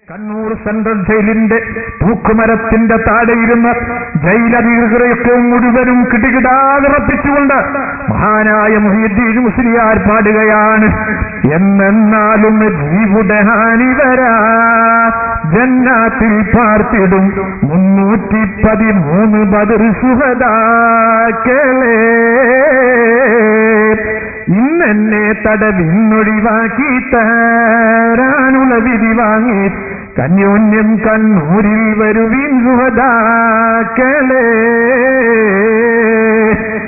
Kannur central ജയിലിന്റെ തൂക്കുമരത്തിന്റെ താഴെയിരുന്ന് ജയിലധികൃതരൊക്കെ മുഴുവനും കിടുകിടാവിറപ്പിച്ചുകൊണ്ട് മഹാനായ മുഹ്യിദ്ദീൻ മുസ്ലിയാർ പാടുകയാണ്. എന്നെന്നാലും ജീവുടെ ഹാനിവരാ ജന്നാത്തിൽ പാർത്തിടും 313 ബദർ ശുഹദാക്കളെ ഇന്നെന്നെ തടവിന്നൊഴിവാക്കി തരാനുള്ള വിധി വാങ്ങി കന്യോന്യം കണ്ണൂരിൽ വരുവിൻ ശുഹദാക്കളെ.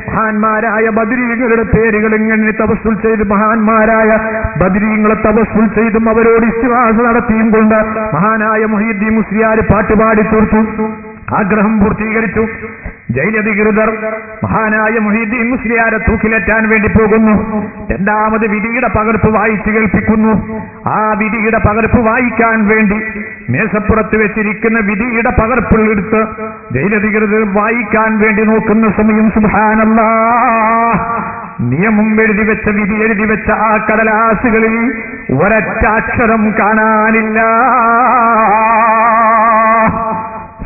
മഹാന്മാരായ ബദരീങ്ങളുടെ പേരുകൾ ഇങ്ങനെ തവസ്സുൽ ചെയ്ത് മഹാന്മാരായ ബദരീങ്ങളെ തവസ്സുൽ ചെയ്തും അവരോട് ഇസ്തിഗ്ഹാസ നടത്തിയും കൊണ്ട് മഹാനായ മുഹ്യിദ്ദീൻ മുസ്ലിയാർ പാട്ടുപാടി തീർത്തു. ആഗ്രഹം പൂർത്തീകരിച്ചു. ജയിലധികൃതർ മഹാനായ മുഹ്യിദ്ദീൻ മുസ്ലിയാരെ തൂക്കിലേറ്റാൻ വേണ്ടി പോകുന്നു. രണ്ടാമത് വിധിയുടെ പകർപ്പ് വായിച്ചു കേൾപ്പിക്കുന്നു. ആ വിധിയുടെ പകർപ്പ് വായിക്കാൻ വേണ്ടി മേശപ്പുറത്ത് വെച്ചിരിക്കുന്ന വിധിയുടെ പകർപ്പെടുത്ത് ജയിലധികൃതർ വായിക്കാൻ വേണ്ടി നോക്കുന്ന സമയം സുബ്ഹാനല്ലാഹ്, നിയമം എഴുതി വെച്ച വിധി എഴുതി വെച്ച ആ കടലാസുകളിൽ ഒരൊറ്റ അക്ഷരം കാണാനില്ല.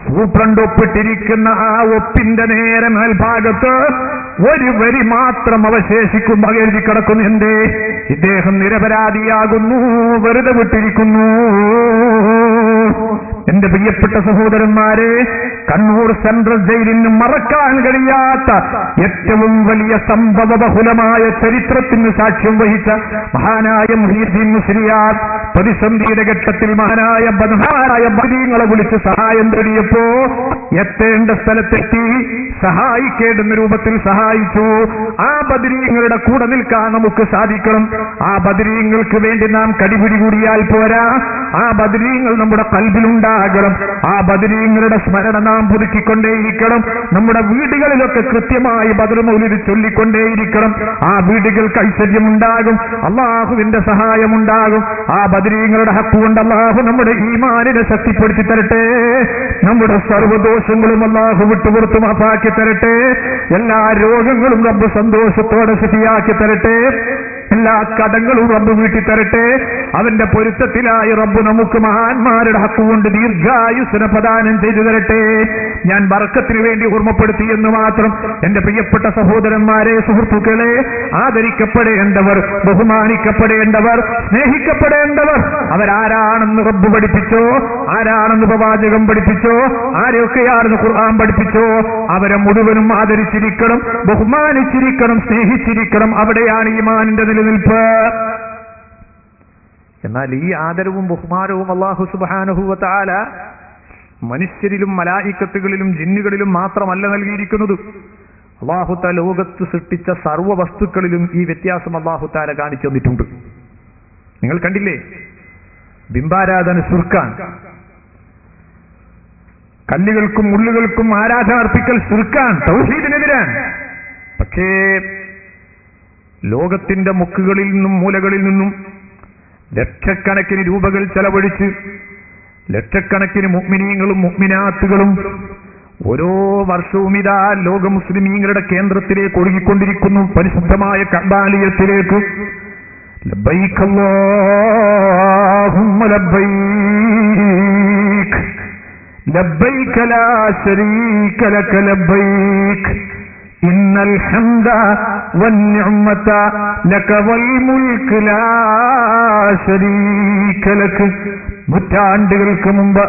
സൂപ്രണ്ട് ഒപ്പിട്ടിരിക്കുന്ന ആ ഒപ്പിന്റെ നേരെ മേൽഭാഗത്ത് ഒരു വരി മാത്രം അവശേഷിക്കുമ്പോൾ എഴുതി കിടക്കുന്നു. എന്തേ? ഇദ്ദേഹം നിരപരാധിയാകുന്നു, വെറുതെ വിട്ടിരിക്കുന്നു. എന്റെ പ്രിയപ്പെട്ട സഹോദരന്മാരെ, കണ്ണൂർ സെൻട്രൽ ജയിലിന് മറക്കാൻ കഴിയാത്ത ഏറ്റവും വലിയ സംഭവബഹുലമായ ചരിത്രത്തിന് സാക്ഷ്യം വഹിച്ച മഹാനായ മുഹ്യിദ്ദീൻ മുസ്ലിയാർ പ്രതിസന്ധിയുടെ ഘട്ടത്തിൽ മഹാനായ ബദരീങ്ങളെ വിളിച്ച് സഹായം തേടിയപ്പോ എത്തേണ്ട സ്ഥലത്തെത്തി സഹായിക്കേണ്ടുന്ന രൂപത്തിൽ സഹായിച്ചു. ആ ബദരീങ്ങളുടെ കൂടെ നിൽക്കാൻ നമുക്ക് സാധിക്കണം. ആ ബദരീങ്ങൾക്ക് വേണ്ടി നാം കടിപിടി കൂടിയാൽ പോരാ, ആ ബദരീങ്ങൾ നമ്മുടെ കൽബിലുണ്ടാകണം. ആ ബദരീങ്ങളുടെ സ്മരണ നാം പുതുക്കിക്കൊണ്ടേയിരിക്കണം. നമ്മുടെ വീടുകളിലൊക്കെ കൃത്യമായി ബദർ മൗലിദ് ചൊല്ലിക്കൊണ്ടേയിരിക്കണം. ആ വീടുകൾക്ക് ഐശ്വര്യമുണ്ടാകും, അള്ളാഹുവിന്റെ സഹായമുണ്ടാകും. ആ ബദരീങ്ങളുടെ ഹക്ക് കൊണ്ട് അള്ളാഹു നമ്മുടെ ഈമാനിനെ ശക്തിപ്പെടുത്തി തരട്ടെ. നമ്മുടെ സർവ്വദോഷങ്ങളും അള്ളാഹു വിട്ടുപുറത്ത് മാപ്പാക്കി തരട്ടെ. എല്ലാ രോഗങ്ങളും റബ്ബ് സന്തോഷത്തോടെ ശുചിയാക്കി തരട്ടെ. എല്ലാ കടങ്ങളും റബ്ബ് വീട്ടി തരട്ടെ. അവന്റെ പൊരുത്തത്തിലായി റബ്ബ് നമുക്ക് മഹാന്മാരുടെ ഹക്കുകൊണ്ട് ദീർഘായുസ്സിനെ പ്രദാനം ചെയ്തു തരട്ടെ. ഞാൻ ബർക്കത്തിന് വേണ്ടി ഓർമ്മപ്പെടുത്തി എന്ന് മാത്രം. എന്റെ പ്രിയപ്പെട്ട സഹോദരന്മാരെ, സുഹൃത്തുക്കളെ, ആദരിക്കപ്പെടേണ്ടവർ, ബഹുമാനിക്കപ്പെടേണ്ടവർ, സ്നേഹിക്കപ്പെടേണ്ടവർ അവരാരാണെന്ന് റബ്ബ് പഠിപ്പിച്ചോ, ആരാണെന്ന് പ്രവാചകം പഠിപ്പിച്ചോ, ആരെയൊക്കെയാണെന്ന് ഖുർആൻ പഠിപ്പിച്ചോ, അവരെ മുഴുവനും ആദരിച്ചിരിക്കണം, ബഹുമാനിച്ചിരിക്കണം, സ്നേഹിച്ചിരിക്കണം. അവിടെയാണ് ഈമാനിന്റെ നിലനിൽപ്പ്. എന്നാൽ ഈ ആദരവും ബഹുമാനവും അല്ലാഹു സുബ്ഹാനഹു വ തആല മനുഷ്യരിലും മലായിക്കത്തുകളിലും ജിന്നുകളിലും മാത്രമല്ല നൽകിയിരിക്കുന്നത്. അല്ലാഹു തആല ലോകത്ത് സൃഷ്ടിച്ച സർവ്വ വസ്തുക്കളിലും ഈ വ്യത്യാസം അല്ലാഹു തആല കാണിച്ചു തന്നിട്ടുണ്ട്. നിങ്ങൾ കണ്ടില്ലേ? ബിംബാരാധന ശിർക്കാൻ, കല്ലുകൾക്കും മുള്ളുകൾക്കും ആരാധന അർപ്പിക്കൽ ശിർക്കാൻ, തൗഹീദിനെതിരാണ്. പക്ഷേ ലോകത്തിന്റെ മുക്കുകളിൽ നിന്നും മൂലകളിൽ നിന്നും ലക്ഷക്കണക്കിന് രൂപകൾ ചെലവഴിച്ച് ലക്ഷക്കണക്കിന് മുഅ്മിനീങ്ങളും മുഅ്മിനാത്തുകളും ഓരോ വർഷവും ഇതാ ലോക മുസ്ലിമീങ്ങളുടെ കേന്ദ്രത്തിലേക്ക് ഒഴുകിക്കൊണ്ടിരിക്കുന്നു, പരിശുദ്ധമായ കഅബാലയത്തിലേക്ക്. ലബ്ബൈക അല്ലാഹുമ്മ ലബ്ബൈക ലബ്ബൈക ലാ ശരീക ലക ലബ്ബൈക ഇന്നൽ ഹംദ വന്നിഅമത ലക വൽ മുൽക്ക് ലാ ശരീക ലക. നൂറ്റാണ്ടുകൾക്ക് മുമ്പ്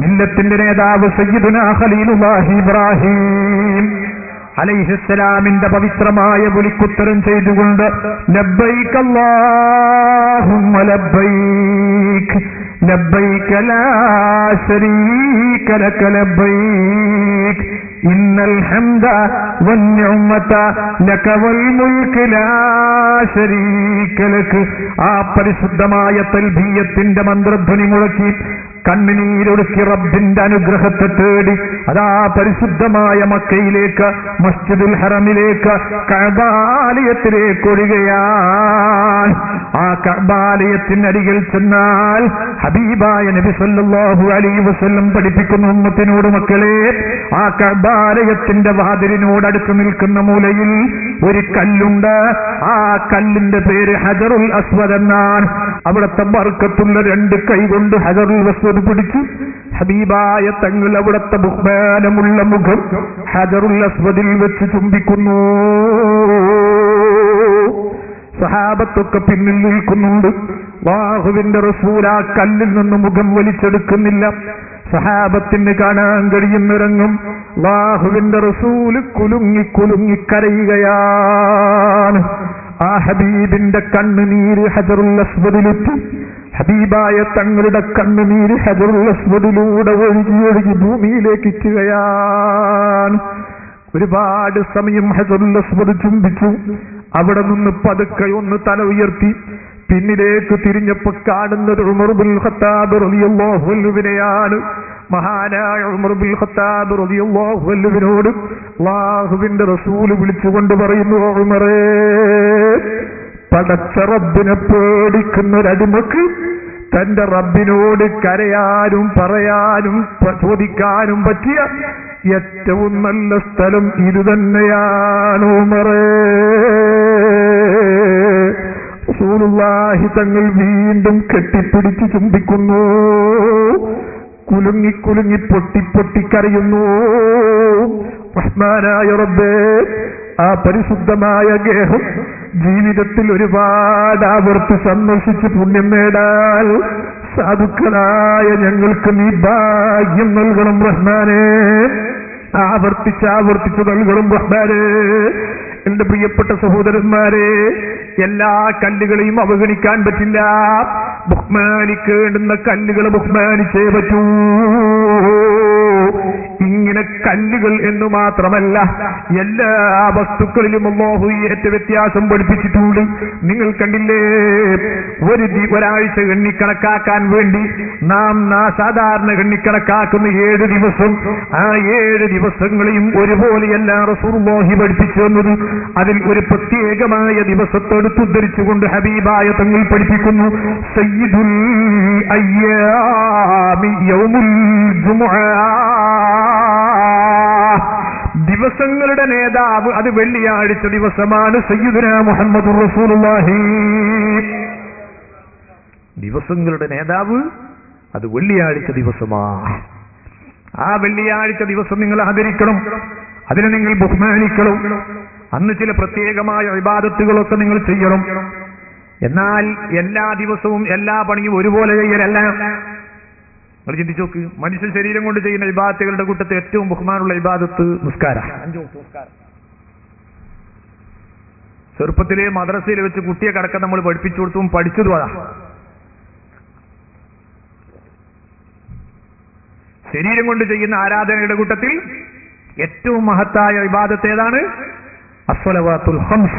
മില്ലത്തിന്റെ നേതാവ് സയ്യിദുനാ ഖലീലുല്ലാഹി ഇബ്രാഹിം അലൈഹിസ്സലാമിന്റെ പവിത്രമായ വിളിക്കുത്തരം ചെയ്തുകൊണ്ട് ലബ്ബൈക അല്ലാഹുമ്മ ലബ്ബൈക ലബ്ബൈക ലാ ശരീക ലക ലബ്ബൈക ഇന്നൽ ഹംദ വന്നിഅമത ലക വൽ മുൽക്ക് ലാ ശരീക ലക. ആ പരിശുദ്ധമായ തൽബിയത്തിന്റെ മന്ത്രധ്വനി മുഴക്കി കണ്ണുനീരൊടുക്കി റബ്ബിന്റെ അനുഗ്രഹത്തെ തേടി അതാ പരിശുദ്ധമായ മക്കയിലേക്ക്, മസ്ജിദുൽ ഹറമിലേക്ക്, കഅബാലയത്തിലേക്ക് ഒഴുകുകയാണ്. ആ കഅബാലയത്തിനരികിൽ ചെന്നാൽ ഹബീബായ നബി സല്ലല്ലാഹു അലൈഹി വസല്ലം പഠിപ്പിക്കുന്ന ഉമ്മത്തിനോട്, മക്കളെ, ആ കഅബാലയത്തിന്റെ വാതിലിനോടടുത്ത് നിൽക്കുന്ന മൂലയിൽ ഒരു കല്ലുണ്ട്. ആ കല്ലിന്റെ പേര് ഹജറുൽ അസ്വദ് എന്നാണ്. അവിടുത്തെ ബർക്കത്തുള്ള രണ്ട് കൈ കൊണ്ട് ഹജറുൽ അസ്വദ് അസ്വദ് പിടിച്ചു ഹബീബായ തങ്ങൾ അവിടുത്തെ ബഹുമാനമുള്ള മുഖം ഹജറുൽ അസ്വദിൽ വെച്ച് ചുംബിക്കുന്നു. സഹാബത്തൊക്കെ പിന്നിൽ നിൽക്കുന്നുണ്ട്. അല്ലാഹുവിന്റെ റസൂൽ ആ കല്ലിൽ നിന്ന് മുഖം വലിച്ചെടുക്കുന്നില്ല. സഹാബത്തിന് കാണാൻ കഴിയുന്നിറങ്ങും. അല്ലാഹുവിന്റെ റസൂല് കുലുങ്ങി കുലുങ്ങി കരയുകയാണ്. ആ ഹബീബിന്റെ കണ്ണുനീര് ഹജറുൽ അസ്വദിലെത്തി. ഹബീബായ തങ്ങളുടെ കണ്ണുനീര് ഹജറുൽ അസ്വദിലൂടെ ഒഴുകി ഒഴുകി ഭൂമിയിലേക്ക് എത്തുകയാണ്. ഒരുപാട് സമയം ഹജറുൽ അസ്വദ് ചുംബിച്ചു. അവിടെ നിന്ന് പതുക്കെ ഒന്ന് തല ഉയർത്തി പിന്നിലേക്ക് തിരിഞ്ഞപ്പോ കാണുന്നത് ഉമർ ബിൻ ഖത്താബ് റളിയല്ലാഹു അൻഹുവിനെയാണ്. മഹാനായ ഉമർ ബിൻ ഖത്താബ് റളിയല്ലാഹു അൻഹുവിനോട് അല്ലാഹുവിന്റെ റസൂൽ വിളിച്ചുകൊണ്ട് പറയുന്നു, ഉമറേ, പടച്ച റബ്ബിനെ പേടിക്കുന്ന ഒരടിമക്ക് തന്റെ റബ്ബിനോട് കരയാനും പറയാനും ചോദിക്കാനും പറ്റിയ ഏറ്റവും നല്ല സ്ഥലം ഇത് തന്നെയാണ് ഉമറേ. റസൂലുള്ളാഹി തങ്ങൾ വീണ്ടും കെട്ടിപ്പിടിച്ച് ചുംബിക്കുന്നു. കുലുങ്ങി കുലുങ്ങി പൊട്ടി പൊട്ടിക്കരയുന്നു. റഹ്മാനായ റബ്ബേ, ആ പരിശുദ്ധമായ ഗേഹം ജീവിതത്തിൽ ഒരുപാട് ആവർത്തി സന്ദർശിച്ച് പുണ്യം നേടാൻ സാധുക്കളായ ഞങ്ങൾക്ക് നീ ഭാഗ്യം നൽകണം റഹ്മാനേ. ആവർത്തിച്ച് നൽകണം റഹ്മാനേ. എന്റെ പ്രിയപ്പെട്ട സഹോദരന്മാരെ, എല്ലാ കല്ലുകളെയും അവഗണിക്കാൻ പറ്റില്ല. ബഹുമാനിക്കേണ്ടുന്ന കല്ലുകളെ ബഹുമാനിച്ചേ പറ്റൂ. ഇങ്ങനെ കല്ലുകൾ എന്നു മാത്രമല്ല, എല്ലാ വസ്തുക്കളിലും അല്ലാഹു ഏറ്റ വ്യത്യാസം പഠിപ്പിച്ചിട്ടുണ്ട്. നിങ്ങൾ കണ്ടില്ലേ, ഒരാഴ്ച എണ്ണിക്കണക്കാക്കാൻ വേണ്ടി നാം സാധാരണ എണ്ണിക്കണക്കാക്കുന്ന 7 ദിവസം, ആ 7 ദിവസങ്ങളെയും ഒരുപോലെയല്ല റസൂലുള്ളാഹി പഠിപ്പിച്ചു വന്നത്. അതിൽ ഒരു പ്രത്യേകമായ ദിവസത്തോടുദ്ധരിച്ചുകൊണ്ട് ഹബീബായ തങ്ങൾ പഠിപ്പിക്കുന്നു, സയ്യിദുൽ അയ്യാമി യൗമുൽ ജുമുഅ. ദിവസങ്ങളുടെ നേതാവ് അത് വെള്ളിയാഴ്ച ദിവസമാണ്. സയ്യിദുനാ മുഹമ്മദുർ റസൂലുള്ളാഹി. ദിവസങ്ങളുടെ നേതാവ് അത് വെള്ളിയാഴ്ച ദിവസമാണ്. ആ വെള്ളിയാഴ്ച ദിവസം നിങ്ങൾ ആദരിക്കണം, അതിനെ നിങ്ങൾ ബഹുമാനിക്കണം. അന്ന് ചില പ്രത്യേകമായ ഇബാദത്തുകളൊക്കെ നിങ്ങൾ ചെയ്യണം. എന്നാൽ എല്ലാ ദിവസവും എല്ലാ പണിയും ഒരുപോലെ ചെയ്യലല്ല. നിങ്ങൾ ചിന്തിച്ചു നോക്ക്, മനുഷ്യ ശരീരം കൊണ്ട് ചെയ്യുന്ന ഇബാദത്തുകളുടെ കൂട്ടത്തിൽ ഏറ്റവും ബഹുമാനമുള്ള ഇബാദത്ത് നിസ്കാരം. 5 നിസ്കാരം. ചെറുപ്പത്തിലെ മദ്രസയിൽ വെച്ച് കുട്ടിയെ കടക്കാൻ നമ്മൾ പഠിപ്പിച്ചു കൊടുത്തും പഠിച്ചതും അതാ. ശരീരം കൊണ്ട് ചെയ്യുന്ന ആരാധനയുടെ കൂട്ടത്തിൽ ഏറ്റവും മഹത്തായ ഇബാദത്ത് ഏതാണ്? അസ്സലവാത്തുൽ ഖംസ്,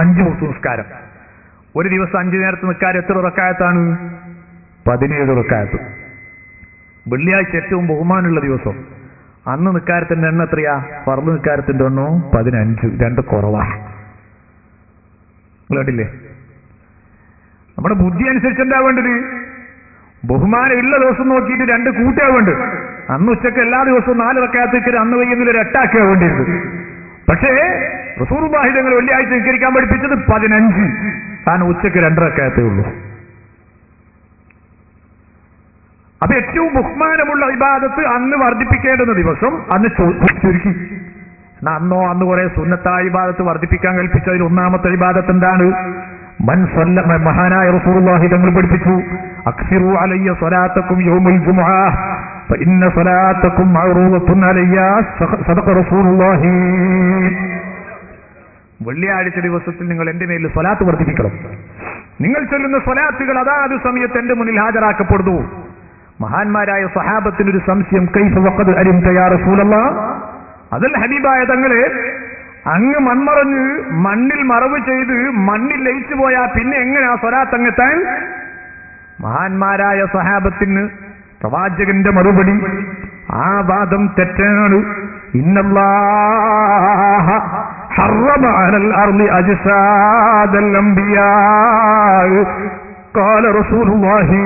5 നിസ്കാരം. ഒരു ദിവസം 5 നേരത്തെ നിസ്കാരം എത്ര റക്അത്താണ്? 17 റക്അത്ത്. വെള്ളിയാഴ്ച ഏറ്റവും ബഹുമാനമുള്ള ദിവസം. അന്ന് നിസ്കാരത്തിന്റെ എണ്ണം എത്രയാ? ഫർദ് നിസ്കാരത്തിന്റെ എണ്ണവും 15, 2 കുറവാ. കേട്ടില്ലേ? നമ്മുടെ ബുദ്ധി അനുസരിച്ച് എന്താ വേണ്ടത്? ബഹുമാനം ഉള്ള ദിവസം നോക്കിയിട്ട് 2 കൂട്ടിയാ വേണ്ടത്. അന്ന് ഉച്ചക്ക് എല്ലാ ദിവസവും 4 റക്അത്ത്, അന്ന് വൈകുന്നേരം 1 8 വേണ്ടിയിരുന്നത്. പക്ഷേ റസൂലുള്ളാഹി തങ്ങൾ വെള്ളിയാഴ്ച നിസ്കരിക്കാൻ പഠിപ്പിച്ചത് 15. കാരണം ഉച്ചക്ക് 2 റക്അത്തേ ഉള്ളൂ. അപ്പൊ ഏറ്റവും ബഹുമാനമുള്ള ഇബാദത്ത് അന്ന് വർദ്ധിപ്പിക്കേണ്ടുന്ന ദിവസം അന്ന് ചുരുക്കി. അന്ന് കുറെ സുന്നത്തായ ഇബാദത്ത് വർദ്ധിപ്പിക്കാൻ കൽപ്പിച്ചതിൽ ഒന്നാമത്തെ ഇബാദത്ത് എന്താണ്? മഹാനായ റസൂലുള്ളാഹി തങ്ങൾ പഠിപ്പിച്ചു, അക്സിറു അലയ്യ സ്വലാത്തക്കും യൗമുൽ ജുമുഅ ഫഇന്ന സ്വലാത്തക്കും മഅറൂദത്തുൻ അലയ്യ സദഖ റസൂലുള്ളാഹി. വെള്ളിയാഴ്ച ദിവസത്തിൽ നിങ്ങൾ എന്റെ മേൽ സ്വലാത്ത് വർദ്ധിപ്പിക്കണം. നിങ്ങൾ ചൊല്ലുന്ന സ്വലാത്തുകൾ അതാത് സമയത്ത് എന്റെ മുന്നിൽ ഹാജരാക്കപ്പെടുന്നു. മഹാന്മാരായ സഹാബത്തിനൊരു സംശയം, കൈഫ വഖദ് അലിംത യാ റസൂലല്ലാഹ്, അതൽ ഹബീബായ തങ്ങളെ, അങ്ങ് മൺമറഞ്ഞ് മണ്ണിൽ മറവ് ചെയ്ത് മണ്ണിൽ ലയിച്ചു പോയാൽ പിന്നെ എങ്ങനെയാ സ്വലാത്ത് അങ്ങെത്താൻ? മഹാന്മാരായ സഹാബത്തിന് പ്രവാചകന്റെ മറുപടി, ആ വാദം തെറ്റാണ്. ഇന്നല്ലാഹ ഹറമ അലൽ അർളി അജ്സാദൽ അംബിയാ ഖാല റസൂലുള്ളാഹി.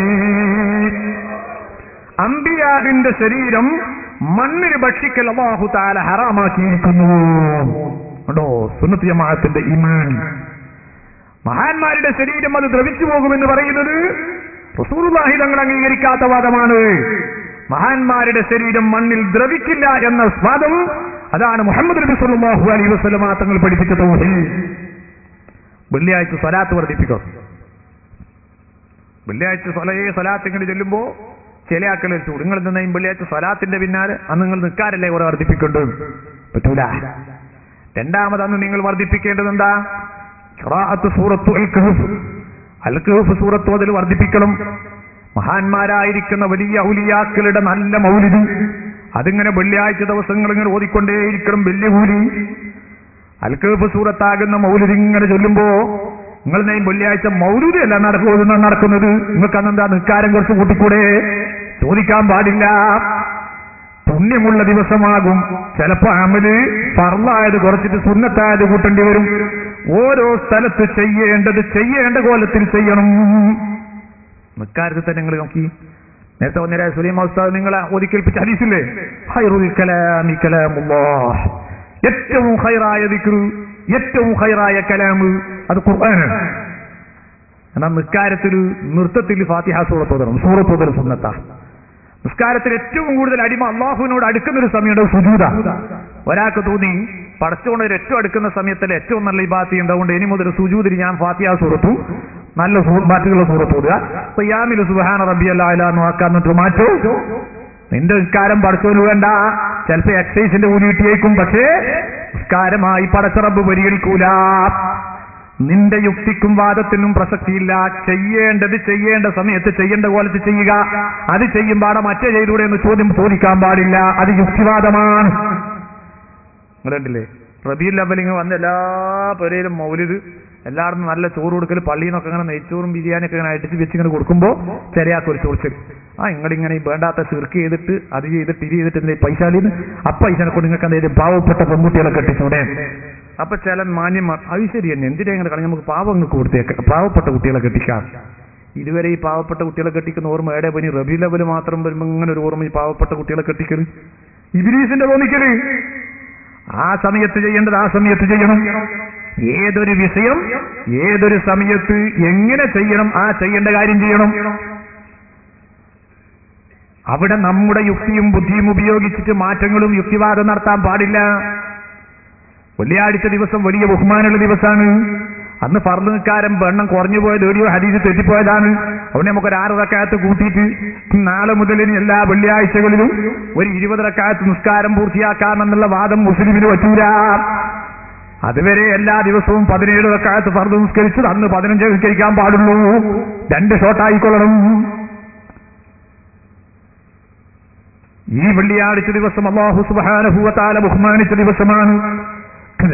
അംബിയാഹിന്റെ ശരീരം മണ്ണിന് ഭക്ഷിക്കൽ അല്ലാഹു തആല ഹറാമാക്കിയിരിക്കുന്നു. ഉണ്ടോ സുന്നത്ത് ജമാഅത്തിന്റെ ഈമാൻ? മഹാന്മാരുടെ ശരീരം അത് ദ്രവിച്ചു പോകുമെന്ന് പറയുന്നത് റസൂലുള്ളാഹി തങ്ങൾ അംഗീകരിക്കാത്ത വാദമാണ്. മഹാന്മാരുടെ ശരീരം മണ്ണിൽ ദ്രവിക്കില്ല എന്ന വാദം, അതാണ് മുഹമ്മദ് നബി സല്ലല്ലാഹു അലൈഹി വസല്ലം തങ്ങൾ പഠിപ്പിച്ച തൗഹീദ്. വെള്ളിയാഴ്ച സ്വലാത്ത് വർദ്ധിപ്പിക്കും. വെള്ളിയാഴ്ച സ്വലാത്ത് ഇങ്ങനെ ചൊല്ലുമ്പോ ചില ആക്കൾ വെച്ചു, നിങ്ങൾ നിന്നെയും വെള്ളിയാഴ്ച സ്വലാത്തിന്റെ പിന്നാലെ അന്ന് നിങ്ങൾ നിൽക്കാരല്ലേ കുറെ വർദ്ധിപ്പിക്കേണ്ടത്? പറ്റൂല. രണ്ടാമതന്ന് നിങ്ങൾ വർദ്ധിപ്പിക്കേണ്ടത് എന്താ? ഖിറാഅത്ത് സൂറത്തു അൽ കഹ്ഫ് സൂറത്ത് അതിൽ വർദ്ധിപ്പിക്കണം. മഹാന്മാരായിരിക്കുന്ന വലിയ ഔലിയാക്കളുടെ നല്ല മൗലിദ് അതിങ്ങനെ വെള്ളിയാഴ്ച ദിവസങ്ങൾ ഇങ്ങനെ ഓതിക്കൊണ്ടേയിരിക്കണം. വലിയ കൂലി. അൽ കഹ്ഫ് സൂറത്താകുന്ന മൗലിദ് ഇങ്ങനെ ചൊല്ലുമ്പോ നിങ്ങൾ നെയ്യും വെള്ളിയാഴ്ച മൗലിദ് അല്ല നടക്കുന്നത്, നിങ്ങൾക്ക് അന്നെന്താ നിസ്കാരം കുറച്ച് കൂട്ടിക്കൂടെ? ചോദിക്കാൻ പാടില്ല. പുണ്യമുള്ള ദിവസമാകും. ചിലപ്പോ അമല് ഫർളായത് കുറച്ചിട്ട് സുന്നത്തായത് കൂട്ടേണ്ടി വരും. ഓരോ സ്ഥലത്ത് ചെയ്യേണ്ട കോലത്തിൽ ചെയ്യണം. നിസ്കാരത്തിൽ തന്നെ നിങ്ങൾ നോക്കി, നേരത്തെ ഒന്നര സുലൈമാൻ ഉസ്താദ് നിങ്ങളെ ഒതുക്കേൽപ്പിച്ച ഹദീസില്ലേ, ഖൈറുൽ കലാമി കലാമുല്ലാഹ്, ഏറ്റവും ഖൈറായ ദിക്ർ, ഏറ്റവും ഖൈറായ കലാമ് അത് ഖുർആനാണ്. എന്നാൽ നിസ്കാരത്തിൽ നൃത്തത്തിൽ ഫാത്തിഹ സൂറത്ത് ഓതണം. സൂറത്ത് ഓതൽ സുന്നത്താ. നിസ്കാരത്തിൽ ഏറ്റവും കൂടുതൽ അടിമ അള്ളാഹുവിനോട് അടുക്കുന്നൊരു സമയമുണ്ട് സുജൂദാ. ഒരാൾക്ക് തോന്നി പടച്ചുകൊണ്ട് ഏറ്റവും അടുക്കുന്ന സമയത്തിൽ ഏറ്റവും നല്ല ഇബാദത്ത് ഉണ്ടാവുകൊണ്ട് ഇനി മുതൽ സുജൂദിൽ ഞാൻ ഫാത്തിഹ സൂറത്തും നല്ല ബാക്കിയുള്ള സൂറത്ത് ഓതുക, ഖിയാമിൽ സുബ്ഹാന റബ്ബിയൽ അഅ്ല നോക്കാന്നിട്ട് മാറ്റോ. നിന്റെ നിസ്കാരം പടച്ചോന് വേണ്ട. ചിലപ്പോ എക്സൈസിന്റെ കൂലി കിട്ടിയേക്കും, പക്ഷേ നിസ്കാരമായി പടച്ച റബ്ബ് പരിഗണിക്കൂല. നിന്റെ യുക്തിക്കും വാദത്തിനും പ്രസക്തിയില്ല. ചെയ്യേണ്ട സമയത്ത് ചെയ്യേണ്ട കോലത്ത് ചെയ്യുക. അത് ചെയ്യുമ്പാടെ മറ്റേ ചെയ്തൂടെ എന്ന് ചോദിക്കാൻ പാടില്ല. അത് യുക്തിവാദമാണ്. നിങ്ങളുണ്ടല്ലേ റബീഉൽ അവ്വലിങ് വന്ന് എല്ലാ പേരയിലും മൗലിദ്, എല്ലായിടത്തും നല്ല ചോറ് കൊടുക്കൽ, പള്ളിയിൽ നിന്നൊക്കെ അങ്ങനെ നെയ്ച്ചോറും ബിരിയാണിയൊക്കെ ഇങ്ങനെ അടിച്ച് വെച്ചിങ്ങനെ കൊടുക്കുമ്പോൾ ചെറിയാക്കൊരു ചോദിച്ചത്, നിങ്ങളിങ്ങനെ ഈ വേണ്ടാത്ത ചെറുക്ക് ചെയ്തിട്ട് അത് ചെയ്തിട്ട് ഇത് ചെയ്തിട്ട് എന്തേ പൈസ പൈസനെ കൊണ്ട് നിങ്ങൾക്ക് എന്തെങ്കിലും പാവപ്പെട്ട പെൺകുട്ടികളെ കെട്ടിച്ചൂടെ? അപ്പൊ ചില മാന്യന്മാർ അത് ശരി തന്നെ, എന്തിനാ ഇങ്ങനെ കളഞ്ഞ് നമുക്ക് പാവങ്ങൾക്ക് കൊടുത്തേക്കാം, പാവപ്പെട്ട കുട്ടികളെ കെട്ടിക്കാം. ഇതുവരെ ഈ പാവപ്പെട്ട കുട്ടികളെ കെട്ടിക്കുന്ന ഓർമ്മ എവിടെ പോയി? റബീഉൽ അവ്വൽ മാത്രം വരുമ്പോൾ ഇങ്ങനെ ഒരു ഓർമ്മ ഈ പാവപ്പെട്ട കുട്ടികളെ കെട്ടിക്കല് ഇബ്ലീസിന്റെ തോന്നിക്കല്. ആ സമയത്ത് ചെയ്യേണ്ടത് ആ സമയത്ത് ചെയ്യണം. ഏതൊരു വിഷയം ഏതൊരു സമയത്ത് എങ്ങനെ ചെയ്യണം, ആ ചെയ്യേണ്ട കാര്യം ചെയ്യണം. അവിടെ നമ്മുടെ യുക്തിയും ബുദ്ധിയും ഉപയോഗിച്ചിട്ട് മാറ്റങ്ങളും യുക്തിവാദം നടത്താൻ പാടില്ല. വെള്ളിയാഴ്ച ദിവസം വലിയ ബഹുമാനമുള്ള ദിവസമാണ്. അന്ന് ഫർള് നിസ്കാരം എണ്ണം കുറഞ്ഞു പോയത് ഏടിയോ ഹദീസ് തെറ്റിപ്പോയതാണ്. അവിടെ നമുക്കൊരു 6 റക്അത്ത് കൂട്ടിയിട്ട് നാളെ മുതൽ എല്ലാ വെള്ളിയാഴ്ചകളിലും ഒരു 20 റക്അത്ത് നിസ്കാരം പൂർത്തിയാക്കാമെന്നുള്ള വാദം മുസ്ലിമിന് പറ്റൂല. അതുവരെ എല്ലാ ദിവസവും 17 റക്അത്ത് ഫർള് നിസ്കരിച്ചത് അന്ന് 15 നിസ്കരിക്കാൻ പാടുള്ളൂ. 2 ഷോട്ടായിക്കൊള്ളണം. ഈ വെള്ളിയാഴ്ച ദിവസം അല്ലാഹു സുബ്ഹാനഹു വ തആല ബഹുമാനിച്ച ദിവസമാണ്.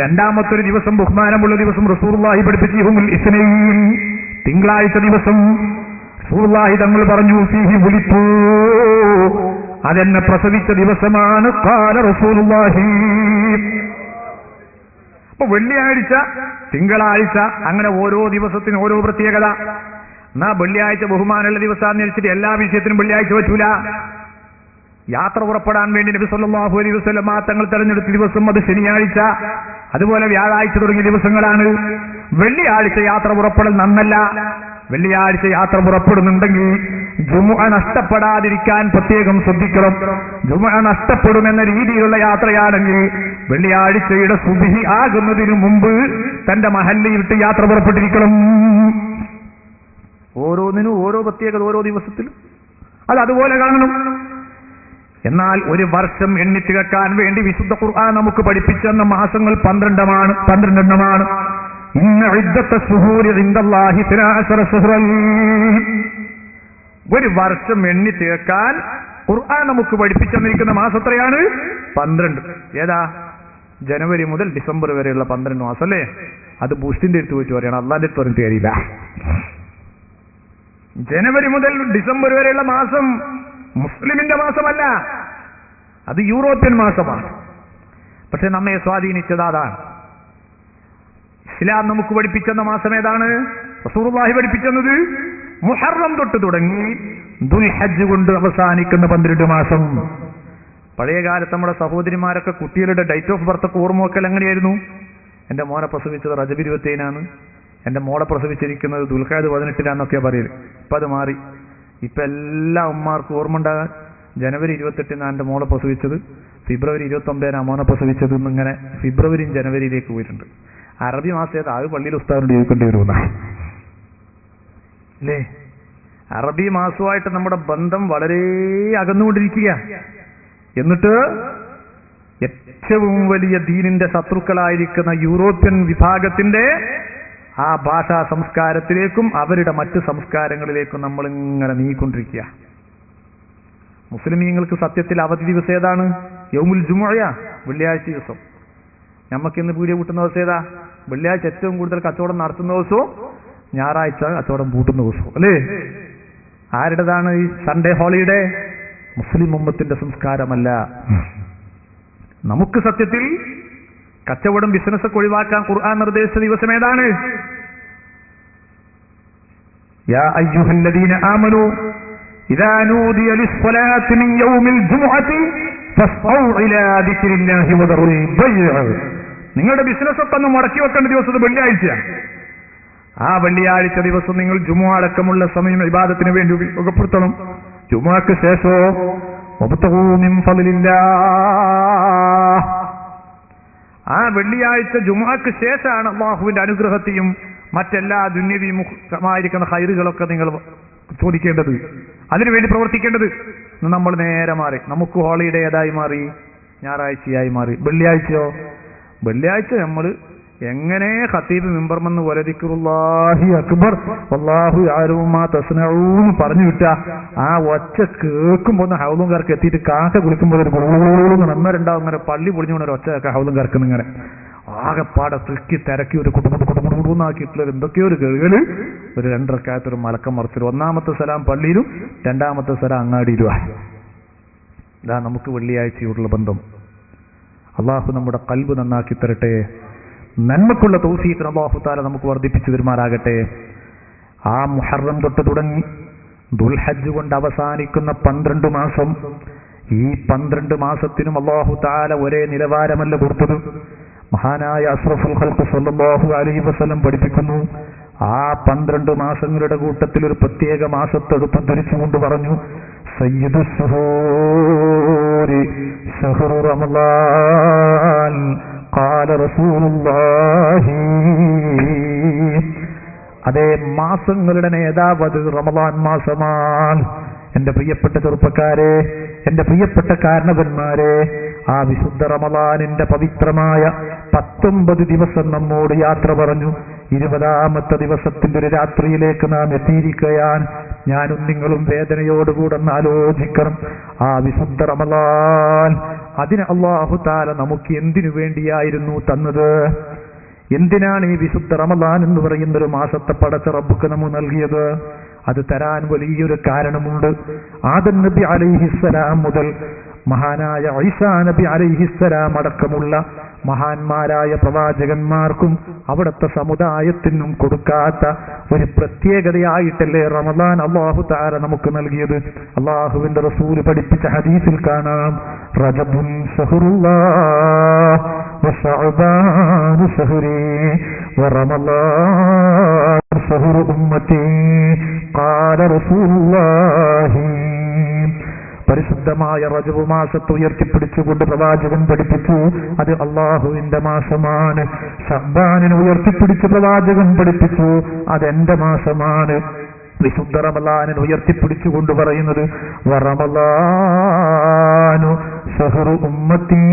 രണ്ടാമത്തൊരു ദിവസം ബഹുമാനമുള്ള ദിവസം റസൂലുള്ളാഹി പഠിപ്പിച്ച യൗമുൽ ഇസ്നൈൻ, തിങ്കളാഴ്ച ദിവസം റസൂലുള്ളാഹി തങ്ങൾ പറഞ്ഞു, ഫീഹി വുലിതു, അതെന്നെ പ്രസവിച്ച ദിവസമാണ്. ഖാല റസൂലുള്ളാഹി. അപ്പൊ വെള്ളിയാഴ്ച, തിങ്കളാഴ്ച, അങ്ങനെ ഓരോ ദിവസത്തിനും ഓരോ പ്രത്യേകത. എന്നാ വെള്ളിയാഴ്ച ബഹുമാനമുള്ള ദിവസമാണെന്ന് വെച്ചിട്ട് എല്ലാ വിഷയത്തിനും വെള്ളിയാഴ്ച പറ്റൂല. യാത്ര പുറപ്പെടാൻ വേണ്ടി നബി സല്ലല്ലാഹു അലൈഹി വസല്ലം തങ്ങൾ തെരഞ്ഞെടുത്ത ദിവസം അത് ശനിയാഴ്ച, അതുപോലെ വ്യാഴാഴ്ച തുടങ്ങിയ ദിവസങ്ങളാണ്. വെള്ളിയാഴ്ച യാത്ര പുറപ്പെടൽ നന്നല്ല. വെള്ളിയാഴ്ച യാത്ര പുറപ്പെടുന്നുണ്ടെങ്കിൽ ജുമുഅ നഷ്ടപ്പെടാതിരിക്കാൻ പ്രത്യേകം ശ്രദ്ധിക്കണം. ജുമുഅ നഷ്ടപ്പെടുമെന്ന രീതിയിലുള്ള യാത്രയാണെങ്കിൽ വെള്ളിയാഴ്ചയുടെ സുബ്ഹി ആകുന്നതിന് മുമ്പ് തന്റെ മഹല്ല് വിട്ട് യാത്ര പുറപ്പെട്ടിരിക്കണം. ഓരോന്നിനും ഓരോ പ്രത്യേകത, ഓരോ ദിവസത്തിലും അത് അതുപോലെ കാണണം. എന്നാൽ ഒരു വർഷം എണ്ണിത്തികക്കാൻ വേണ്ടി വിശുദ്ധ ഖുർആൻ നമുക്ക് പഠിപ്പിച്ചെന്ന മാസങ്ങൾ 12 ഇന്ന ഇദ്ദത്ത ശുഹൂരി ഇൻദല്ലാഹി 12 ശഹ്റൻ. ഒരു വർഷം എണ്ണിത്തികക്കാൻ ഖുർആൻ നമുക്ക് പഠിപ്പിച്ചെന്നിരിക്കുന്ന മാസം എത്രയാണ്? 12. ഏതാ? ജനുവരി മുതൽ ഡിസംബർ വരെയുള്ള 12 മാസം അല്ലേ? അത് ബുഷിന്റെ അടുത്ത് പോയിട്ട് പറയണം, അള്ളാന്റെ അടുത്ത് പറഞ്ഞിട്ട് കാര്യമില്ല. ജനുവരി മുതൽ ഡിസംബർ വരെയുള്ള മാസം മുസ്ലിമിന്റെ മാസമല്ല, അത് യൂറോപ്യൻ മാസമാണ്. പക്ഷെ നമ്മെ സ്വാധീനിച്ചത് അതാണ്. ഇസ്ലാം നമുക്ക് പഠിപ്പിച്ചെന്ന മാസം ഏതാണ്? റസൂലുള്ളാഹി പഠിപ്പിച്ചെന്നത് മുഹറം തൊട്ട് തുടങ്ങി ദുൽഹജ്ജ് കൊണ്ട് അവസാനിക്കുന്ന 12 മാസം. പഴയകാലത്ത് നമ്മുടെ സഹോദരിമാരൊക്കെ കുട്ടികളുടെ ഡേറ്റ് ഓഫ് ബർത്ത് ഒക്കെ ഓർമ്മ വെക്കൽ എങ്ങനെയായിരുന്നു? എന്റെ മോനെ പ്രസവിച്ചത് റജബ് 27 എന്റെ മോളെ പ്രസവിച്ചിരിക്കുന്നത് ദുൽഖഅദ് 18 പറയല്. ഇപ്പൊ അത് മാറി. ഇപ്പൊ എല്ലാ ഉമ്മാർക്കും ഓർമ്മ ഉണ്ടാകാൻ ജനുവരി 28 എൻ്റെ മോളെ പ്രസവിച്ചത്, ഫെബ്രുവരി 29 മോനെ പ്രസവിച്ചത് എന്നിങ്ങനെ ഫെബ്രുവരിയും ജനുവരിയിലേക്ക് പോയിട്ടുണ്ട്. അറബി മാസം അത് പള്ളിയിൽ ഉസ്താദിനോട് ചോദിക്കേണ്ടി വരുമെന്ന അല്ലേ? അറബി മാസവുമായിട്ട് നമ്മുടെ ബന്ധം വളരെ അകന്നുകൊണ്ടിരിക്കുക. എന്നിട്ട് ഏറ്റവും വലിയ ദീനിന്റെ ശത്രുക്കളായിരിക്കുന്ന യൂറോപ്യൻ വിഭാഗത്തിന്റെ ആ ഭാഷാ സംസ്കാരത്തിലേക്കും അവരുടെ മറ്റ് സംസ്കാരങ്ങളിലേക്കും നമ്മൾ ഇങ്ങനെ നീങ്ങിക്കൊണ്ടിരിക്കുക. മുസ്ലിമീങ്ങൾക്ക് സത്യത്തിൽ അവധി ദിവസം ഏതാണ്? യൗമുൽ ജുമുഅ, വെള്ളിയാഴ്ച ദിവസം. നമുക്കിന്ന് പൂജ കൂട്ടുന്ന ദിവസം ഏതാ? വെള്ളിയാഴ്ച ഏറ്റവും കൂടുതൽ കച്ചവടം നടത്തുന്ന ദിവസവും ഞായറാഴ്ച കച്ചവടം പൂട്ടുന്ന ദിവസവും അല്ലേ? ആരുടേതാണ് ഈ സൺഡേ ഹോളിഡേ? മുസ്ലിം ഉമ്മത്തിന്റെ സംസ്കാരമല്ല. നമുക്ക് സത്യത്തിൽ കച്ചവടം ബിസിനസ്സൊക്കെ ഒഴിവാക്കാൻ ഖുർആൻ നിർദ്ദേശിച്ച ദിവസം ഏതാണ്? യാ അയ്യുഹല്ലദീന ആമനൂ ഇദാ നൂദിയ ലിസ്സലാത്തി മിൻ യൗമിൽ ജുമുഅത്തി ഫസ്ഔ ഇലാ ദിക്രില്ലാഹി വദറുൽ ബൈഅ. നിങ്ങളുടെ ബിസിനസ്സൊക്കെ ഒന്ന് മുടക്കി വെക്കേണ്ട ദിവസം വെള്ളിയാഴ്ചയാണ്. ആ വെള്ളിയാഴ്ച ദിവസം നിങ്ങൾ ജുമുഅ അടക്കമുള്ള സമയം ഇബാദത്തിന് വേണ്ടി ഉപയോഗപ്പെടുത്തണം. ജുമുഅക്ക് ശേഷമോ വബ്തഗൂ മിൻ ഫളില്ലാഹ്. ആ വെള്ളിയാഴ്ച ജുമുഅക്ക് ശേഷമാണ് അല്ലാഹുവിന്റെ അനുഗ്രഹത്തെയും മറ്റെല്ലാ ദുന്യവിയുമായിരിക്കുന്ന ഖൈറുകളൊക്കെ നിങ്ങൾ ചോദിക്കേണ്ടത്, അതിനുവേണ്ടി പ്രവർത്തിക്കേണ്ടത്. നമ്മൾ നേരെ മാറി, നമുക്ക് ഹോളിഡേ ഏതായി മാറി? ഞായറാഴ്ചയായി മാറി. വെള്ളിയാഴ്ചയോ? വെള്ളിയാഴ്ച നമ്മൾ എങ്ങനെ ഖതീബ് മിമ്പർമെന്ന് വലദിക്റുല്ലാഹി അക്ബർ വല്ലാഹു യഅലമു മാ തസ്നഊൻ പറഞ്ഞു വിട്ട ആ ഒച്ച കേൾക്കുമ്പോൾ ഒന്ന് ഹൗലുംകാർക്ക് എത്തിയിട്ട് കാക്ക കുളിക്കുമ്പോൾ ഒരു നന്നരുണ്ടാവും. അങ്ങനെ പള്ളി പൊളിഞ്ഞുകൊണ്ട് ഒരു ഒച്ച ഹൗലും കറക്കുന്ന ഇങ്ങനെ ആകെപ്പാടെ തിക്കി തിരക്കി ഒരു കുടുംബാക്കിയിട്ടുള്ള എന്തൊക്കെയോ ഒരു കേൾകള്. ഒരു 2 റക്അത്ത് മലക്കം മറിച്ചിട്ട് ഒന്നാമത്തെ സലാം പള്ളിയിലും രണ്ടാമത്തെ സലാം അങ്ങാടിയിലുമാണ്. ഇതാ നമുക്ക് വെള്ളിയാഴ്ചയോടുള്ള ബന്ധം. അള്ളാഹു നമ്മുടെ ഖൽബ് നന്നാക്കി തരട്ടെ. നന്മക്കുള്ള തൗഫീഖ് അല്ലാഹു തആല നമുക്ക് വർദ്ധിപ്പിച്ചു തരുമാറാകട്ടെ. ആ മുഹറം തൊട്ട് തുടങ്ങി ദുൽഹജ്ജ് കൊണ്ട് അവസാനിക്കുന്ന 12 മാസം, ഈ 12 മാസത്തിനും അല്ലാഹു തആല ഒരേ നിലവാരമല്ല കൊടുത്തത്. മഹാനായ അഷ്റഫുൽ ഖൽഖ് സല്ലല്ലാഹു അലൈഹി വസല്ലം പഠിപ്പിക്കുന്നു, ആ 12 മാസങ്ങളുടെ കൂട്ടത്തിൽ ഒരു പ്രത്യേക മാസത്തെടുപ്പം ധരിച്ചുകൊണ്ട് പറഞ്ഞു, സയ്യിദുൽ ശുഹൂരി ശഹ്റു റമളാൻ ഖാല റസൂലുള്ളാഹി. അതേ മാസങ്ങളുടെ നേതാവ് അത് റമളാൻ മാസമാണ്. എന്റെ പ്രിയപ്പെട്ട ചെറുപ്പക്കാരെ, എന്റെ പ്രിയപ്പെട്ട കാരണവന്മാരെ, ആ വിശുദ്ധ റമളാനിന്റെ പവിത്രമായ 19 ദിവസം നമ്മോട് യാത്ര പറഞ്ഞു. 20ാമത്തെ ദിവസത്തിന്റെ ഒരു രാത്രിയിലേക്ക് നാം എത്തിയിരിക്കുകയാണ്. ഞാനും നിങ്ങളും വേദനയോടുകൂടെ ഒന്ന് ആലോചിക്കണം. ആ വിശുദ്ധ റമളാൻ, അതിന് അല്ലാഹു തആല നമുക്ക് എന്തിനു വേണ്ടിയായിരുന്നു തന്നത്? എന്തിനാണ് ഈ വിശുദ്ധ റമളാൻ എന്ന് പറയുന്ന ഒരു മാസത്തെ പടച്ച റബ്ബുക്ക് നമുക്ക് നൽകിയത്? അത് തരാൻ വലിയൊരു കാരണമുണ്ട്. ആദം നബി അലൈഹിസ്സലാം മുതൽ മഹാനായ ഈസാ നബി അലൈഹിസ്സലാം അടക്കമുള്ള മഹാന്മാരായ പ്രവാചകന്മാർക്കും അവിടുത്തെ സമുദായത്തിനും കൊടുക്കാത്ത ഒരു പ്രത്യേകതയായിട്ടല്ലേ റമളാൻ അല്ലാഹു തആല നമുക്ക് നൽകിയത്. അല്ലാഹുവിന്റെ റസൂൽ പഠിപ്പിച്ച ഹദീസിൽ കാണാം, റജബുൻ ശഹ്റുല്ലാഹ് വശഅബാനു ശഹ്രി വറമളാൻ ശഹ്റു ഉമ്മത്തി ഖാല റസൂലുള്ളാഹി. പരിശുദ്ധമായ റജബ് മാസത്തെ ഉയർത്തിപ്പിടിച്ചുകൊണ്ട് പ്രവാചകൻ പഠിപ്പിച്ചു, അത് അള്ളാഹുവിന്റെ മാസമാണ്. ശഅബാനിനെ ഉയർത്തിപ്പിടിച്ച് പ്രവാചകൻ പഠിപ്പിച്ചു, അതെന്റെ മാസമാണ്. വിശുദ്ധ റമളാനിനെ ഉയർത്തിപ്പിടിച്ചുകൊണ്ട് പറയുന്നത് വറമളാനു ശഹ്റു ഉമ്മത്തി.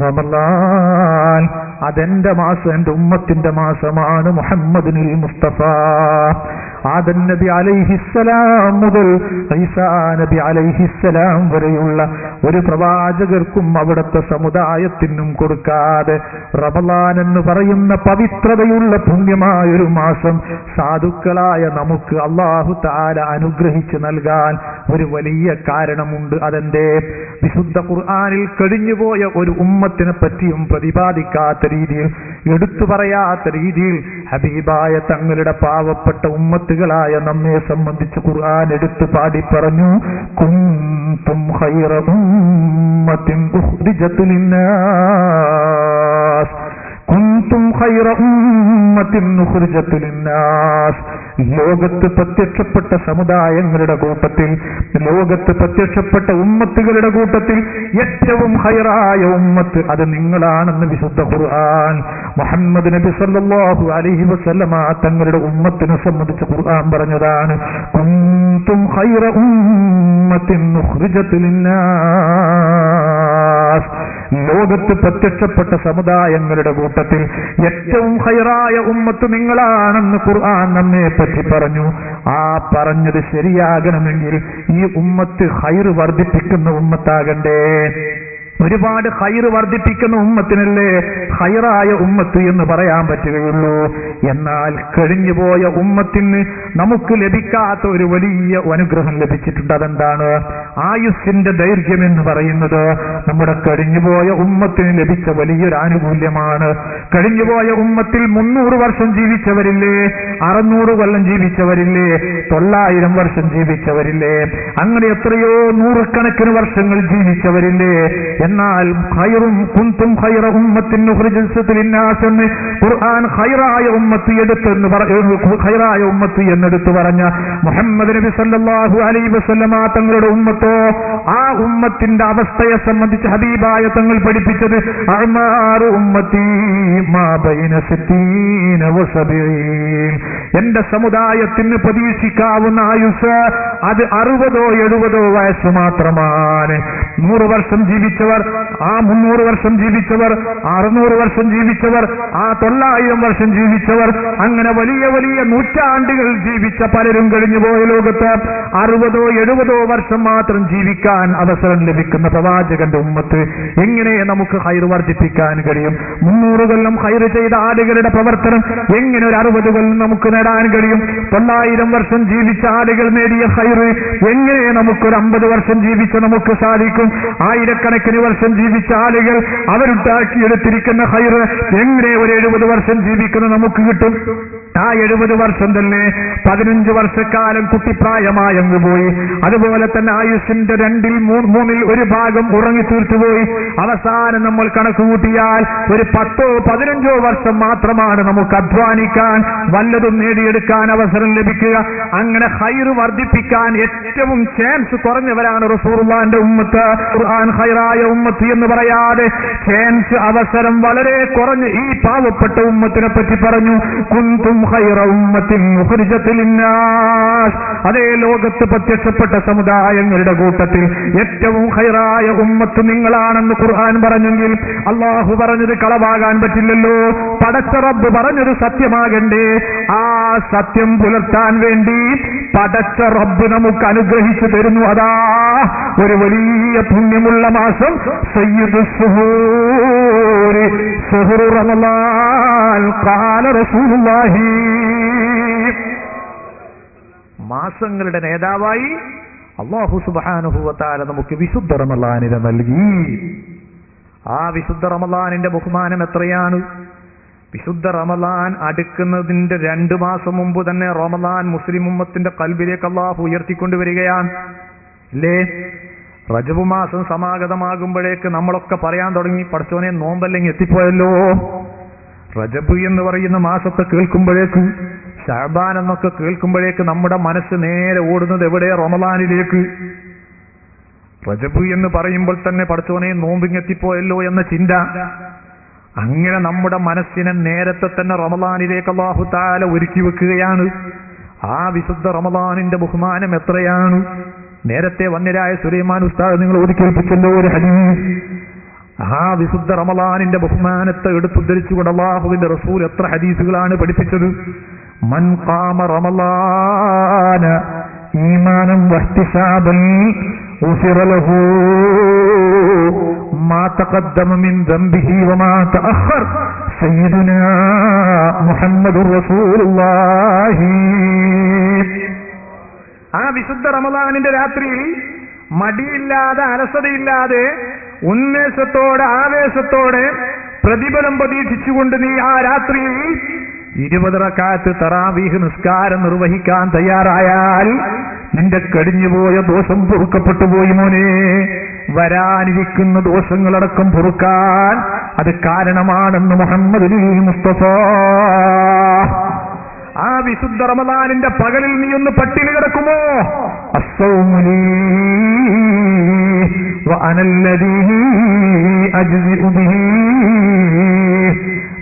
റമളാൻ അതെന്റെ മാസം, എന്റെ ഉമ്മത്തിന്റെ മാസമാണ്. മുഹമ്മദുൽ മുസ്തഫ ആദം നബി അലൈഹിസ്സലാം മുതൽ ഈസാ നബി അലൈഹിസ്സലാം വരെയുള്ള ഒരു പ്രവാചകർക്കും അവിടുത്തെ സമുദായത്തിനും കൊടുക്കാതെ റമളാൻ എന്ന് പറയുന്ന പവിത്രതയുള്ള പുണ്യമായൊരു മാസം സാധുക്കളായ നമുക്ക് അല്ലാഹു തആല അനുഗ്രഹിച്ചു നൽകാൻ ഒരു വലിയ കാരണമുണ്ട്. അതെന്റെ വിശുദ്ധ ഖുർആനിൽ കഴിഞ്ഞുപോയ ഒരു ഉമ്മത്തിനെ പറ്റിയും പ്രതിപാദിക്കാത്ത രീതിയിൽ, എടുത്തു പറയാത്ത രീതിയിൽ ഹബീബായ തങ്ങളുടെ പാവപ്പെട്ട ഉമ്മത്തുകളായ നമ്മെ സംബന്ധിച്ച് ഖുർആൻ എടുത്തു പാടി പറഞ്ഞു, കുന്തും ഖൈറ ഉമ്മത്തിൻ ഉഖ്രിജത് ലിന്നാസ്. കുന്തും ഖൈറ ഉമ്മത്തിൻ ഉഖ്രിജത് ലിന്നാസ്. ലോകത്ത് പ്രത്യക്ഷപ്പെട്ട സമുദായങ്ങളുടെ കൂട്ടത്തിൽ, ലോകത്ത് പ്രത്യക്ഷപ്പെട്ട ഉമ്മത്തുകളുടെ കൂട്ടത്തിൽ ഏറ്റവും ഖൈറായ ഉമ്മത്ത് അത് നിങ്ങളാണെന്ന് വിശുദ്ധ ഖുർആൻ മുഹമ്മദ് നബി സല്ലല്ലാഹു അലൈഹി വസല്ലമ തങ്ങളുടെ ഉമ്മത്തിനെ സംബന്ധിച്ച് ഖുർആൻ പറഞ്ഞതാണ്. കുന്തും ഖൈറ ഉമ്മത്തിൻ ഉഖ്രിജത് ലിന്നാസ്. ലോകത്ത് പ്രത്യക്ഷപ്പെട്ട സമുദായങ്ങളുടെ കൂട്ടത്തിൽ ഏറ്റവും ഖൈറായ ഉമ്മത്ത് നിങ്ങളാണെന്ന് ഖുർആൻ നമ്മെ പറ്റി പറഞ്ഞു. ആ പറഞ്ഞത് ശരിയാകണമെങ്കിൽ ഈ ഉമ്മത്ത് ഖൈർ വർദ്ധിപ്പിക്കുന്ന ഉമ്മത്താകണ്ടേ. ഒരുപാട് ഖൈർ വർദ്ധിപ്പിക്കുന്ന ഉമ്മത്തിനല്ലേ ഖൈറായ ഉമ്മത്ത് എന്ന് പറയാൻ പറ്റുകയുള്ളൂ. എന്നാൽ കഴിഞ്ഞുപോയ ഉമ്മത്തിന് നമുക്ക് ലഭിക്കാത്ത ഒരു വലിയ അനുഗ്രഹം ലഭിച്ചിട്ടുണ്ട്. അതെന്താണ്? ആയുസ്സിന്റെ ദൈർഘ്യം എന്ന് പറയുന്നത് നമ്മുടെ കഴിഞ്ഞുപോയ ഉമ്മത്തിന് ലഭിച്ച വലിയൊരു ആനുകൂല്യമാണ്. കഴിഞ്ഞുപോയ ഉമ്മത്തിൽ 300 വർഷം ജീവിച്ചവരില്ലേ, 600 കൊല്ലം ജീവിച്ചവരില്ലേ, 900 വർഷം ജീവിച്ചവരില്ലേ, അങ്ങനെ എത്രയോ നൂറുകണക്കിന് വർഷങ്ങൾ ജീവിച്ചവരില്ലേ. എന്നാൽ കുന്തും ഖൈറ ഉമ്മത്തിൻ ഉഖ്രിജത് ലിന്നാസ് എന്ന് ഖുർആൻ ഖൈറായ ഉമ്മത്ത് എന്നെടുത്തു പറഞ്ഞ മുഹമ്മദ് നബി സല്ലല്ലാഹു അലൈഹി വസല്ലമ തങ്ങളുടെ ഉമ്മത്തോ, ആ ഉമ്മത്തിന്റെ അവസ്ഥയെ സംബന്ധിച്ച് ഹബീബായ തങ്ങൾ പഠിപ്പിച്ചത് അഅ്മാറു ഉമ്മത്തി മാ ബൈന 60 വ 70. എന്റെ സമുദായത്തിന് പ്രതീക്ഷിക്കാവുന്ന ആയുസ് അത് 60 ഓ 70 വയസ്സ് മാത്രമാണ്. 100 വർഷം ജീവിച്ചവർ, ആ 300 വർഷം ജീവിച്ചവർ, 600 വർഷം ജീവിച്ചവർ, ആ 900 വർഷം ജീവിച്ചവർ, അങ്ങനെ വലിയ വലിയ നൂറ്റാണ്ടുകൾ ജീവിച്ച പലരും കഴിഞ്ഞുപോയ ലോകത്ത് 60 ഓ 70 വർഷം മാത്രം ജീവിക്കാൻ അവസരം ലഭിക്കുന്ന പ്രവാചകന്റെ ഉമ്മത്ത് എങ്ങനെ നമുക്ക് ഖൈർ വർദ്ധിപ്പിക്കാൻ കഴിയും? 300 കൊല്ലം ഖൈർ ചെയ്ത ആളുകളുടെ പ്രവർത്തനം എങ്ങനെ ഒരു 60 കൊല്ലം നമുക്ക് നേടാൻ കഴിയും? 900 വർഷം ജീവിച്ച ആളുകൾ നേടിയ ഖൈർ എങ്ങനെ നമുക്കൊരു 50 വർഷം ജീവിച്ച നമുക്ക് സാധിക്കും? ആയിരക്കണക്കിന് വർഷം ജീവിച്ച ആളുകൾ അവരുണ്ടാക്കിയെടുത്തിരിക്കുന്ന ഖൈർ എങ്ങനെ ഒരു 70 വർഷം ജീവിക്കുന്ന നമുക്ക് കിട്ടും? ആ 70 വർഷം തന്നെ 15 വർഷക്കാലം കുട്ടിപ്രായമായങ്ങ് പോയി. അതുപോലെ തന്നെ ആയുഷിന്റെ 2/3 ഒരു ഭാഗം ഉറങ്ങി തീർത്തുപോയി. അവസാനം നമ്മൾ കണക്ക് കൂട്ടിയാൽ ഒരു 10 ഓ 15 വർഷം മാത്രമാണ് നമുക്ക് അധ്വാനിക്കാൻ വല്ലതും നേടിയെടുക്കാൻ അവസരം ലഭിക്കുക. അങ്ങനെ ഖൈർ വർദ്ധിപ്പിക്കാൻ ഏറ്റവും ചാൻസ് കുറഞ്ഞവരാണ് റസൂലുള്ളാഹിന്റെ ഉമ്മത്ത്. ഖുർആൻ ഖൈറായ ഉമ്മത്ത് എന്ന് പറയാതെ ചാൻസ് അവസരം വളരെ കുറഞ്ഞ് ഈ പാവപ്പെട്ട ഉമ്മത്തിനെ പറ്റി പറഞ്ഞു. കുന്തും ഖൈറ ഉമ്മത്തിൻ ഉഖ്രിജത് ലിന്നാസ്. അതേ ലോകത്ത് പ്രത്യക്ഷപ്പെട്ട സമുദായങ്ങളുടെ കൂട്ടത്തിൽ ഏറ്റവും ഖൈറായ ഉമ്മത്ത് നിങ്ങളാണെന്ന് ഖുർആൻ പറഞ്ഞെങ്കിൽ അല്ലാഹു പറഞ്ഞത് കളവാകാൻ പറ്റില്ലല്ലോ. പടച്ച റബ്ബ് പറഞ്ഞത് സത്യമാകണ്ടേ. ആ സത്യം പുലർത്താൻ വേണ്ടി പടച്ച റബ്ബ് നമുക്ക് അനുഗ്രഹിച്ചു തരുന്നു. അതാ ഒരു വലിയ പുണ്യമുള്ള മാസം സയ്യിദു സുഹൂരി സുഹ്റു റമളാൻ ഖാല റസൂലുള്ളാഹി. മാസങ്ങളുടെ നേതാവായി അല്ലാഹു സുബ്ഹാനഹു വ തആല നമുക്ക് വിശുദ്ധ റമളാനിനെ നൽകി. ആ വിശുദ്ധ റമളാനിന്റെ ബഹുമാനം എത്രയാണ്! വിശുദ്ധ റമളാൻ അടുക്കുന്നതിന്റെ 2 മാസം മുമ്പ് തന്നെ റമളാൻ മുസ്ലിം ഉമ്മത്തിന്റെ ഖൽബിലേക്ക് അല്ലാഹു ഉയർത്തിക്കൊണ്ടുവരികയാണ് അല്ലേ? റജബ് മാസം സമാഗതമാകുമ്പോഴേക്ക് നമ്മളൊക്കെ പറയാൻ തുടങ്ങി, പടച്ചോനെ നോമ്പല്ലെങ്കിൽ എത്തിപ്പോയല്ലോ. റജബ് എന്ന് പറയുന്ന മാസത്തെ കേൾക്കുമ്പോഴേക്ക്, ശഅബാൻ എന്നൊക്കെ കേൾക്കുമ്പോഴേക്ക് നമ്മുടെ മനസ്സ് നേരെ ഓടുന്നത് എവിടെ? റമളാനിലേക്ക്. റജബ് എന്ന് പറയുമ്പോൾ തന്നെ പടച്ചോനെ നോമ്പിങ്ങെത്തിപ്പോയല്ലോ എന്ന ചിന്ത. അങ്ങനെ നമ്മുടെ മനസ്സിനെ നേരത്തെ തന്നെ റമളാനിലേക്ക് അല്ലാഹു തആല ഒരുക്കി വെക്കുകയാണ്. ആ വിശുദ്ധ റമളാനിന്റെ ബഹുമാനം എത്രയാണ്! നേരത്തെ വന്യരായ സുലൈമാൻ ഉസ്താദ് നിങ്ങൾ ഓതിക്കേൽപ്പിച്ചല്ലോ ഒരു ഹദീസ്. ആ വിശുദ്ധ റമളാനിന്റെ ബഹുമാനത്തെ എടുത്തുദ്ധരിച്ചുകൊണ്ട് അല്ലാഹുവിന്റെ റസൂൽ എത്ര ഹദീസുകളാണ് പഠിപ്പിച്ചത്! മൻ ഖാമ റമളാന ഈമാനൻ വഹ്തിസാബൻ ഗുഫിറ ലഹു മാ തഖദ്ദമ മിൻ ദംബിഹി വമാ തഅഖർ സയ്യിദുനാ മുഹമ്മദുർ റസൂലുള്ളാഹി. ആ വിശുദ്ധ റമളാനിന്റെ രാത്രിയിൽ മടിയില്ലാതെ അലസതയില്ലാതെ ഉന്മേഷത്തോടെ ആവേശത്തോടെ പ്രതിഫലം പ്രതീക്ഷിച്ചുകൊണ്ട് നീ ആ രാത്രിയിൽ 20 റക്അത്ത് തറാവീഹ് നിസ്കാരം നിർവഹിക്കാൻ തയ്യാറായാൽ നിന്റെ കഴിഞ്ഞുപോയ ദോഷം പൊറുക്കപ്പെട്ടു പോയി മോനെ. വരാനിരിക്കുന്ന ദോഷങ്ങളടക്കം പൊറുക്കാൻ അത് കാരണമാണെന്ന് മുഹമ്മദ് മുസ്തഫ. ആ വിശുദ്ധ റമദാനിന്റെ പകലിൽ നീ ഒന്ന് പട്ടിണി കിടക്കുമോ? അസ്സൗമു ലീ വഅന അല്ലദീ അജ്സിഉ ബിഹി.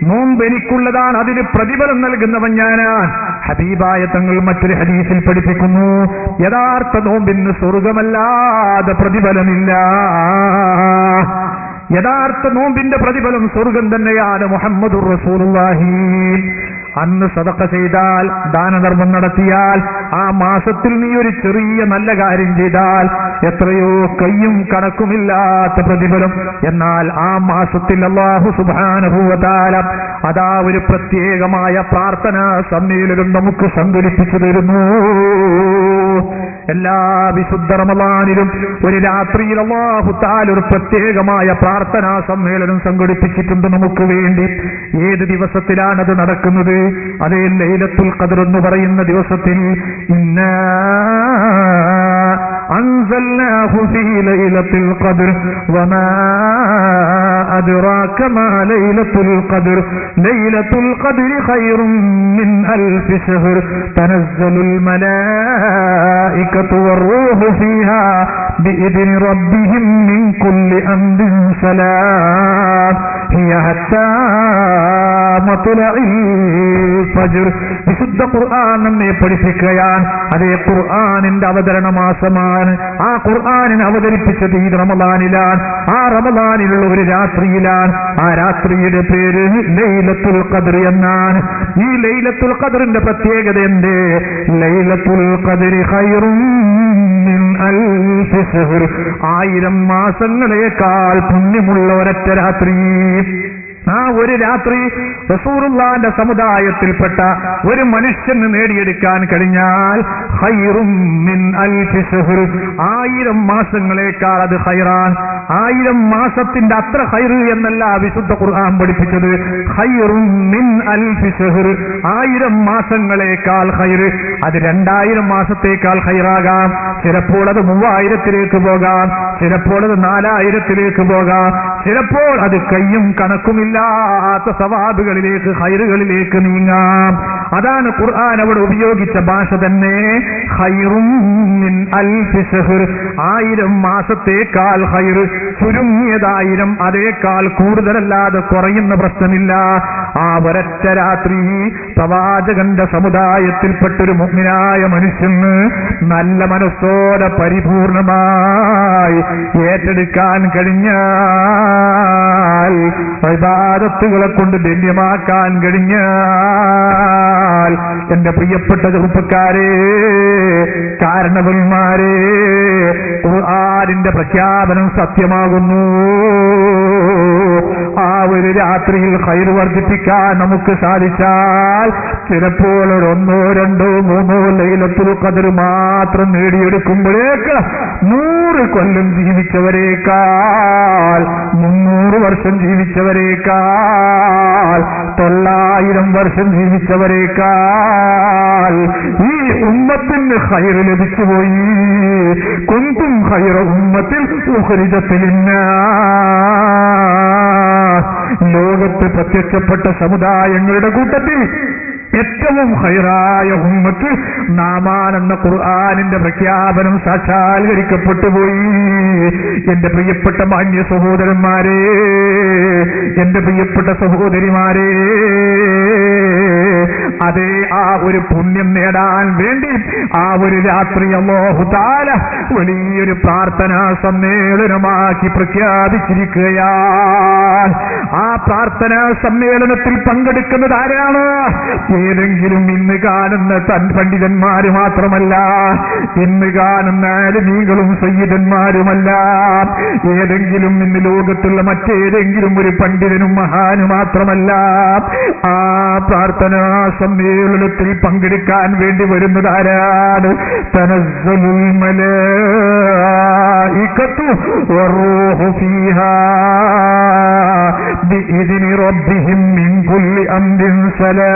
നോമ്പ് എനിക്കുള്ളതാണ്, അതിന് പ്രതിഫലം നൽകുന്നവൻ ഞാനാണ്. ഹബീബായ തങ്ങൾ മറ്റൊരു ഹദീസിൽ പഠിപ്പിക്കുന്നു, യഥാർത്ഥ നോമ്പിന് സ്വർഗമല്ലാതെ പ്രതിഫലമില്ല. യഥാർത്ഥ നോമ്പിന്റെ പ്രതിഫലം സ്വർഗം തന്നെയാണ്. മുഹമ്മദുർ റസൂലുള്ളാഹി. അന്ന് സദഖ ചെയ്താൽ, ദാനധർമ്മം നടത്തിയാൽ, ആ മാസത്തിൽ നീ ഒരു ചെറിയ നല്ല കാര്യം ചെയ്താൽ എത്രയോ കയ്യും കണക്കുമില്ലാത്ത പ്രതിഫലം. എന്നാൽ ആ മാസത്തിൽ അല്ലാഹു സുബ്ഹാനഹു വ തആല അതാ ഒരു പ്രത്യേകമായ പ്രാർത്ഥനാ സമ്മേളനം നമുക്ക് സംഘടിപ്പിച്ചു തരുന്നു. എല്ലാ വിശുദ്ധ റമദാനിലും ഒരു രാത്രിയിൽ അല്ലാഹു തആല ഒരു പ്രത്യേകമായ പ്രാർത്ഥനാ സമ്മേളനം സംഘടിപ്പിച്ചിട്ടുണ്ട് നമുക്ക് വേണ്ടി. ഏത് ദിവസത്തിലാണത് നടക്കുന്നത്? അതേ ലൈലത്തുൽ ഖദ്ർ എന്ന് പറയുന്ന ദിവസത്തിൽ. ഇന്നാ അൻസൽനാഹു ഫീ ലൈലത്തുൽ ഖദ്ർ വമാ അദ്റാക മാ ലൈലത്തുൽ ഖദ്ർ ലൈലത്തുൽ ഖദ്രി ഖൈറും മിൻ അൽഫി ശഹർ തനസ്സലുൽ മലായികതു വറൂഹു ഫീഹാ ബിഇദ്നി റബ്ബിഹിം മിൻ കുല്ലി അംരിൻ സലാം ഹിയ ഹത്താ മത്ലഇൽ ഫജ്ർ. വിശുദ്ധ ഖുർആൻ നമ്മെ പഠിപ്പിക്കുകയാണ്. അതേ ഖുർആനിന്റെ അവതരണ മാസമാണ്. ആ ഖുർആനിനെ അവതരിപ്പിച്ചത് ഈ റമദാനിലാണ്. ആ റമദാനിലുള്ള ഒരു രാത്രിയിലാണ്. ആ രാത്രിയുടെ പേര് ലൈലത്തുൽ ഖദ്ർ എന്നാണ്. ഈ ലൈലത്തുൽ ഖദ്റിന്റെ പ്രത്യേകത എന്തേ? ലൈലത്തുൽ ഖദ്രി ഖൈറും മിൻ അൽഫി ശഹർ. 1000 മാസങ്ങളേക്കാൾ പുണ്യമുള്ള ഒരൊറ്റ രാത്രി. ആ ഒരു രാത്രി റസൂലുള്ളാഹിന്റെ സമുദായത്തിൽപ്പെട്ട ഒരു മനുഷ്യന് നേടിയെടുക്കാൻ കഴിഞ്ഞാൽ ഖൈറും മിൻ അൽഫി ശഹർ, 1000 മാസങ്ങളേക്കാൾ അത് ഖൈറാൻ. 1000 മാസത്തിന്റെ അത്ര ഖൈർ എന്നല്ല വിശുദ്ധ ഖുർആൻ പഠിപ്പിച്ചത്. ഖൈറും മിൻ അൽഫി ശഹർ, 1000 മാസങ്ങളേക്കാൾ ഖൈർ. അത് 2000 മാസത്തേക്കാൾ ഖൈറാകാം. ചിലപ്പോൾ അത് 3000-ലേക്ക് പോകാം, ചിലപ്പോൾ അത് 4000-ലേക്ക് പോകാം, ചിലപ്പോൾ അത് കയ്യും കണക്കുമില്ലാത്ത സവാബുകളിലേക്ക്, ഖൈറുകളിലേക്ക് നീങ്ങാം. അതാണ് ഖുർആൻ അവിടെ ഉപയോഗിച്ച ഭാഷ തന്നെ. ഖൈറും മിൻ അൽഫി ശഹർ, 1000 മാസത്തേക്കാൾ ഖൈർ. ചുരുങ്ങിയത് 1000, അതേക്കാൾ കൂടുതലല്ലാതെ കുറയുന്ന പ്രശ്നമില്ല. ആ ഒരൊറ്റ രാത്രി പ്രവാചകന്റെ സമുദായത്തിൽപ്പെട്ടൊരു മുഅ്മിനായ മനുഷ്യന് നല്ല മനസ്സോടെ പരിപൂർണമായി ഏറ്റെടുക്കാൻ കഴിഞ്ഞാൽ, ഇബാദത്തുകളെ കൊണ്ട് ധന്യമാക്കാൻ കഴിഞ്ഞാൽ, എന്റെ പ്രിയപ്പെട്ട ചെറുപ്പക്കാരെ, കാരണവന്മാരെ, ഖുർആനിന്റെ പ്രഖ്യാപനം സത്യമാകുന്നു. ആ ഒരു രാത്രിയിൽ ഖൈർ വർദ്ധിപ്പിക്കാൻ നമുക്ക് സാധിച്ചാൽ ചിലപ്പോൾ 1, 2, 3 ലൈലത്തുൽ ഖദ്ർ മാത്രം നേടിയെടുക്കുമ്പോഴേക്ക് 100 കൊല്ലം ജീവിച്ചവരേക്കാൾ, 300 വർഷം ജീവിച്ചവരേക്കാൾ, 900 വർഷം ജീവിച്ചവരേക്കാൾ ഈ ഉമ്മത്തിന് ഖൈർ ലഭിച്ചുപോയി. കുന്തും ഖൈറ ഉമ്മത്തിൽ ഉഖ്രിജത് ലിന്നാസ്. ലോകത്ത് പ്രത്യക്ഷപ്പെട്ട സമുദായങ്ങളുടെ കൂട്ടത്തിൽ ഏറ്റവും ഖൈറായ ഉമ്മത്ത് നാമാണെന്ന ഖുർആനിന്റെ പ്രഖ്യാപനം സാക്ഷാത്കരിക്കപ്പെട്ടു പോയി. എന്റെ പ്രിയപ്പെട്ട മാന്യ സഹോദരന്മാരെ, എന്റെ പ്രിയപ്പെട്ട സഹോദരിമാരെ, അതേ ആ ഒരു പുണ്യം നേടാൻ വേണ്ടി ആ ഒരു രാത്രി അല്ലാഹു തആല വലിയൊരു പ്രാർത്ഥനാ സമ്മേളനമാക്കി പ്രഖ്യാപിച്ചിരിക്കുകയാണ്. ആ പ്രാർത്ഥനാ സമ്മേളനത്തിൽ പങ്കെടുക്കുന്നത് ആരാണ്? ഏതെങ്കിലും ഇന്ന് കാണുന്ന പണ്ഡിതന്മാര് മാത്രമല്ല, ഇന്ന് കാണുന്ന ആലിമീങ്ങളും സയ്യിദന്മാരുമല്ല, ഏതെങ്കിലും ഇന്ന് ലോകത്തുള്ള മറ്റേതെങ്കിലും ഒരു പണ്ഡിതനും മഹാനും മാത്രമല്ല. ആ പ്രാർത്ഥനാ സമ്മേളനത്തിൽ പങ്കെടുക്കാൻ വേണ്ടി വരുന്നത് ആരാണ്? തനസ്സലുൽ മലായികതു വറൂഹു ഫീഹാ ബിഇദ്നി റബ്ബിഹിം മിൻ കുല്ലി അംരിൻ സലാം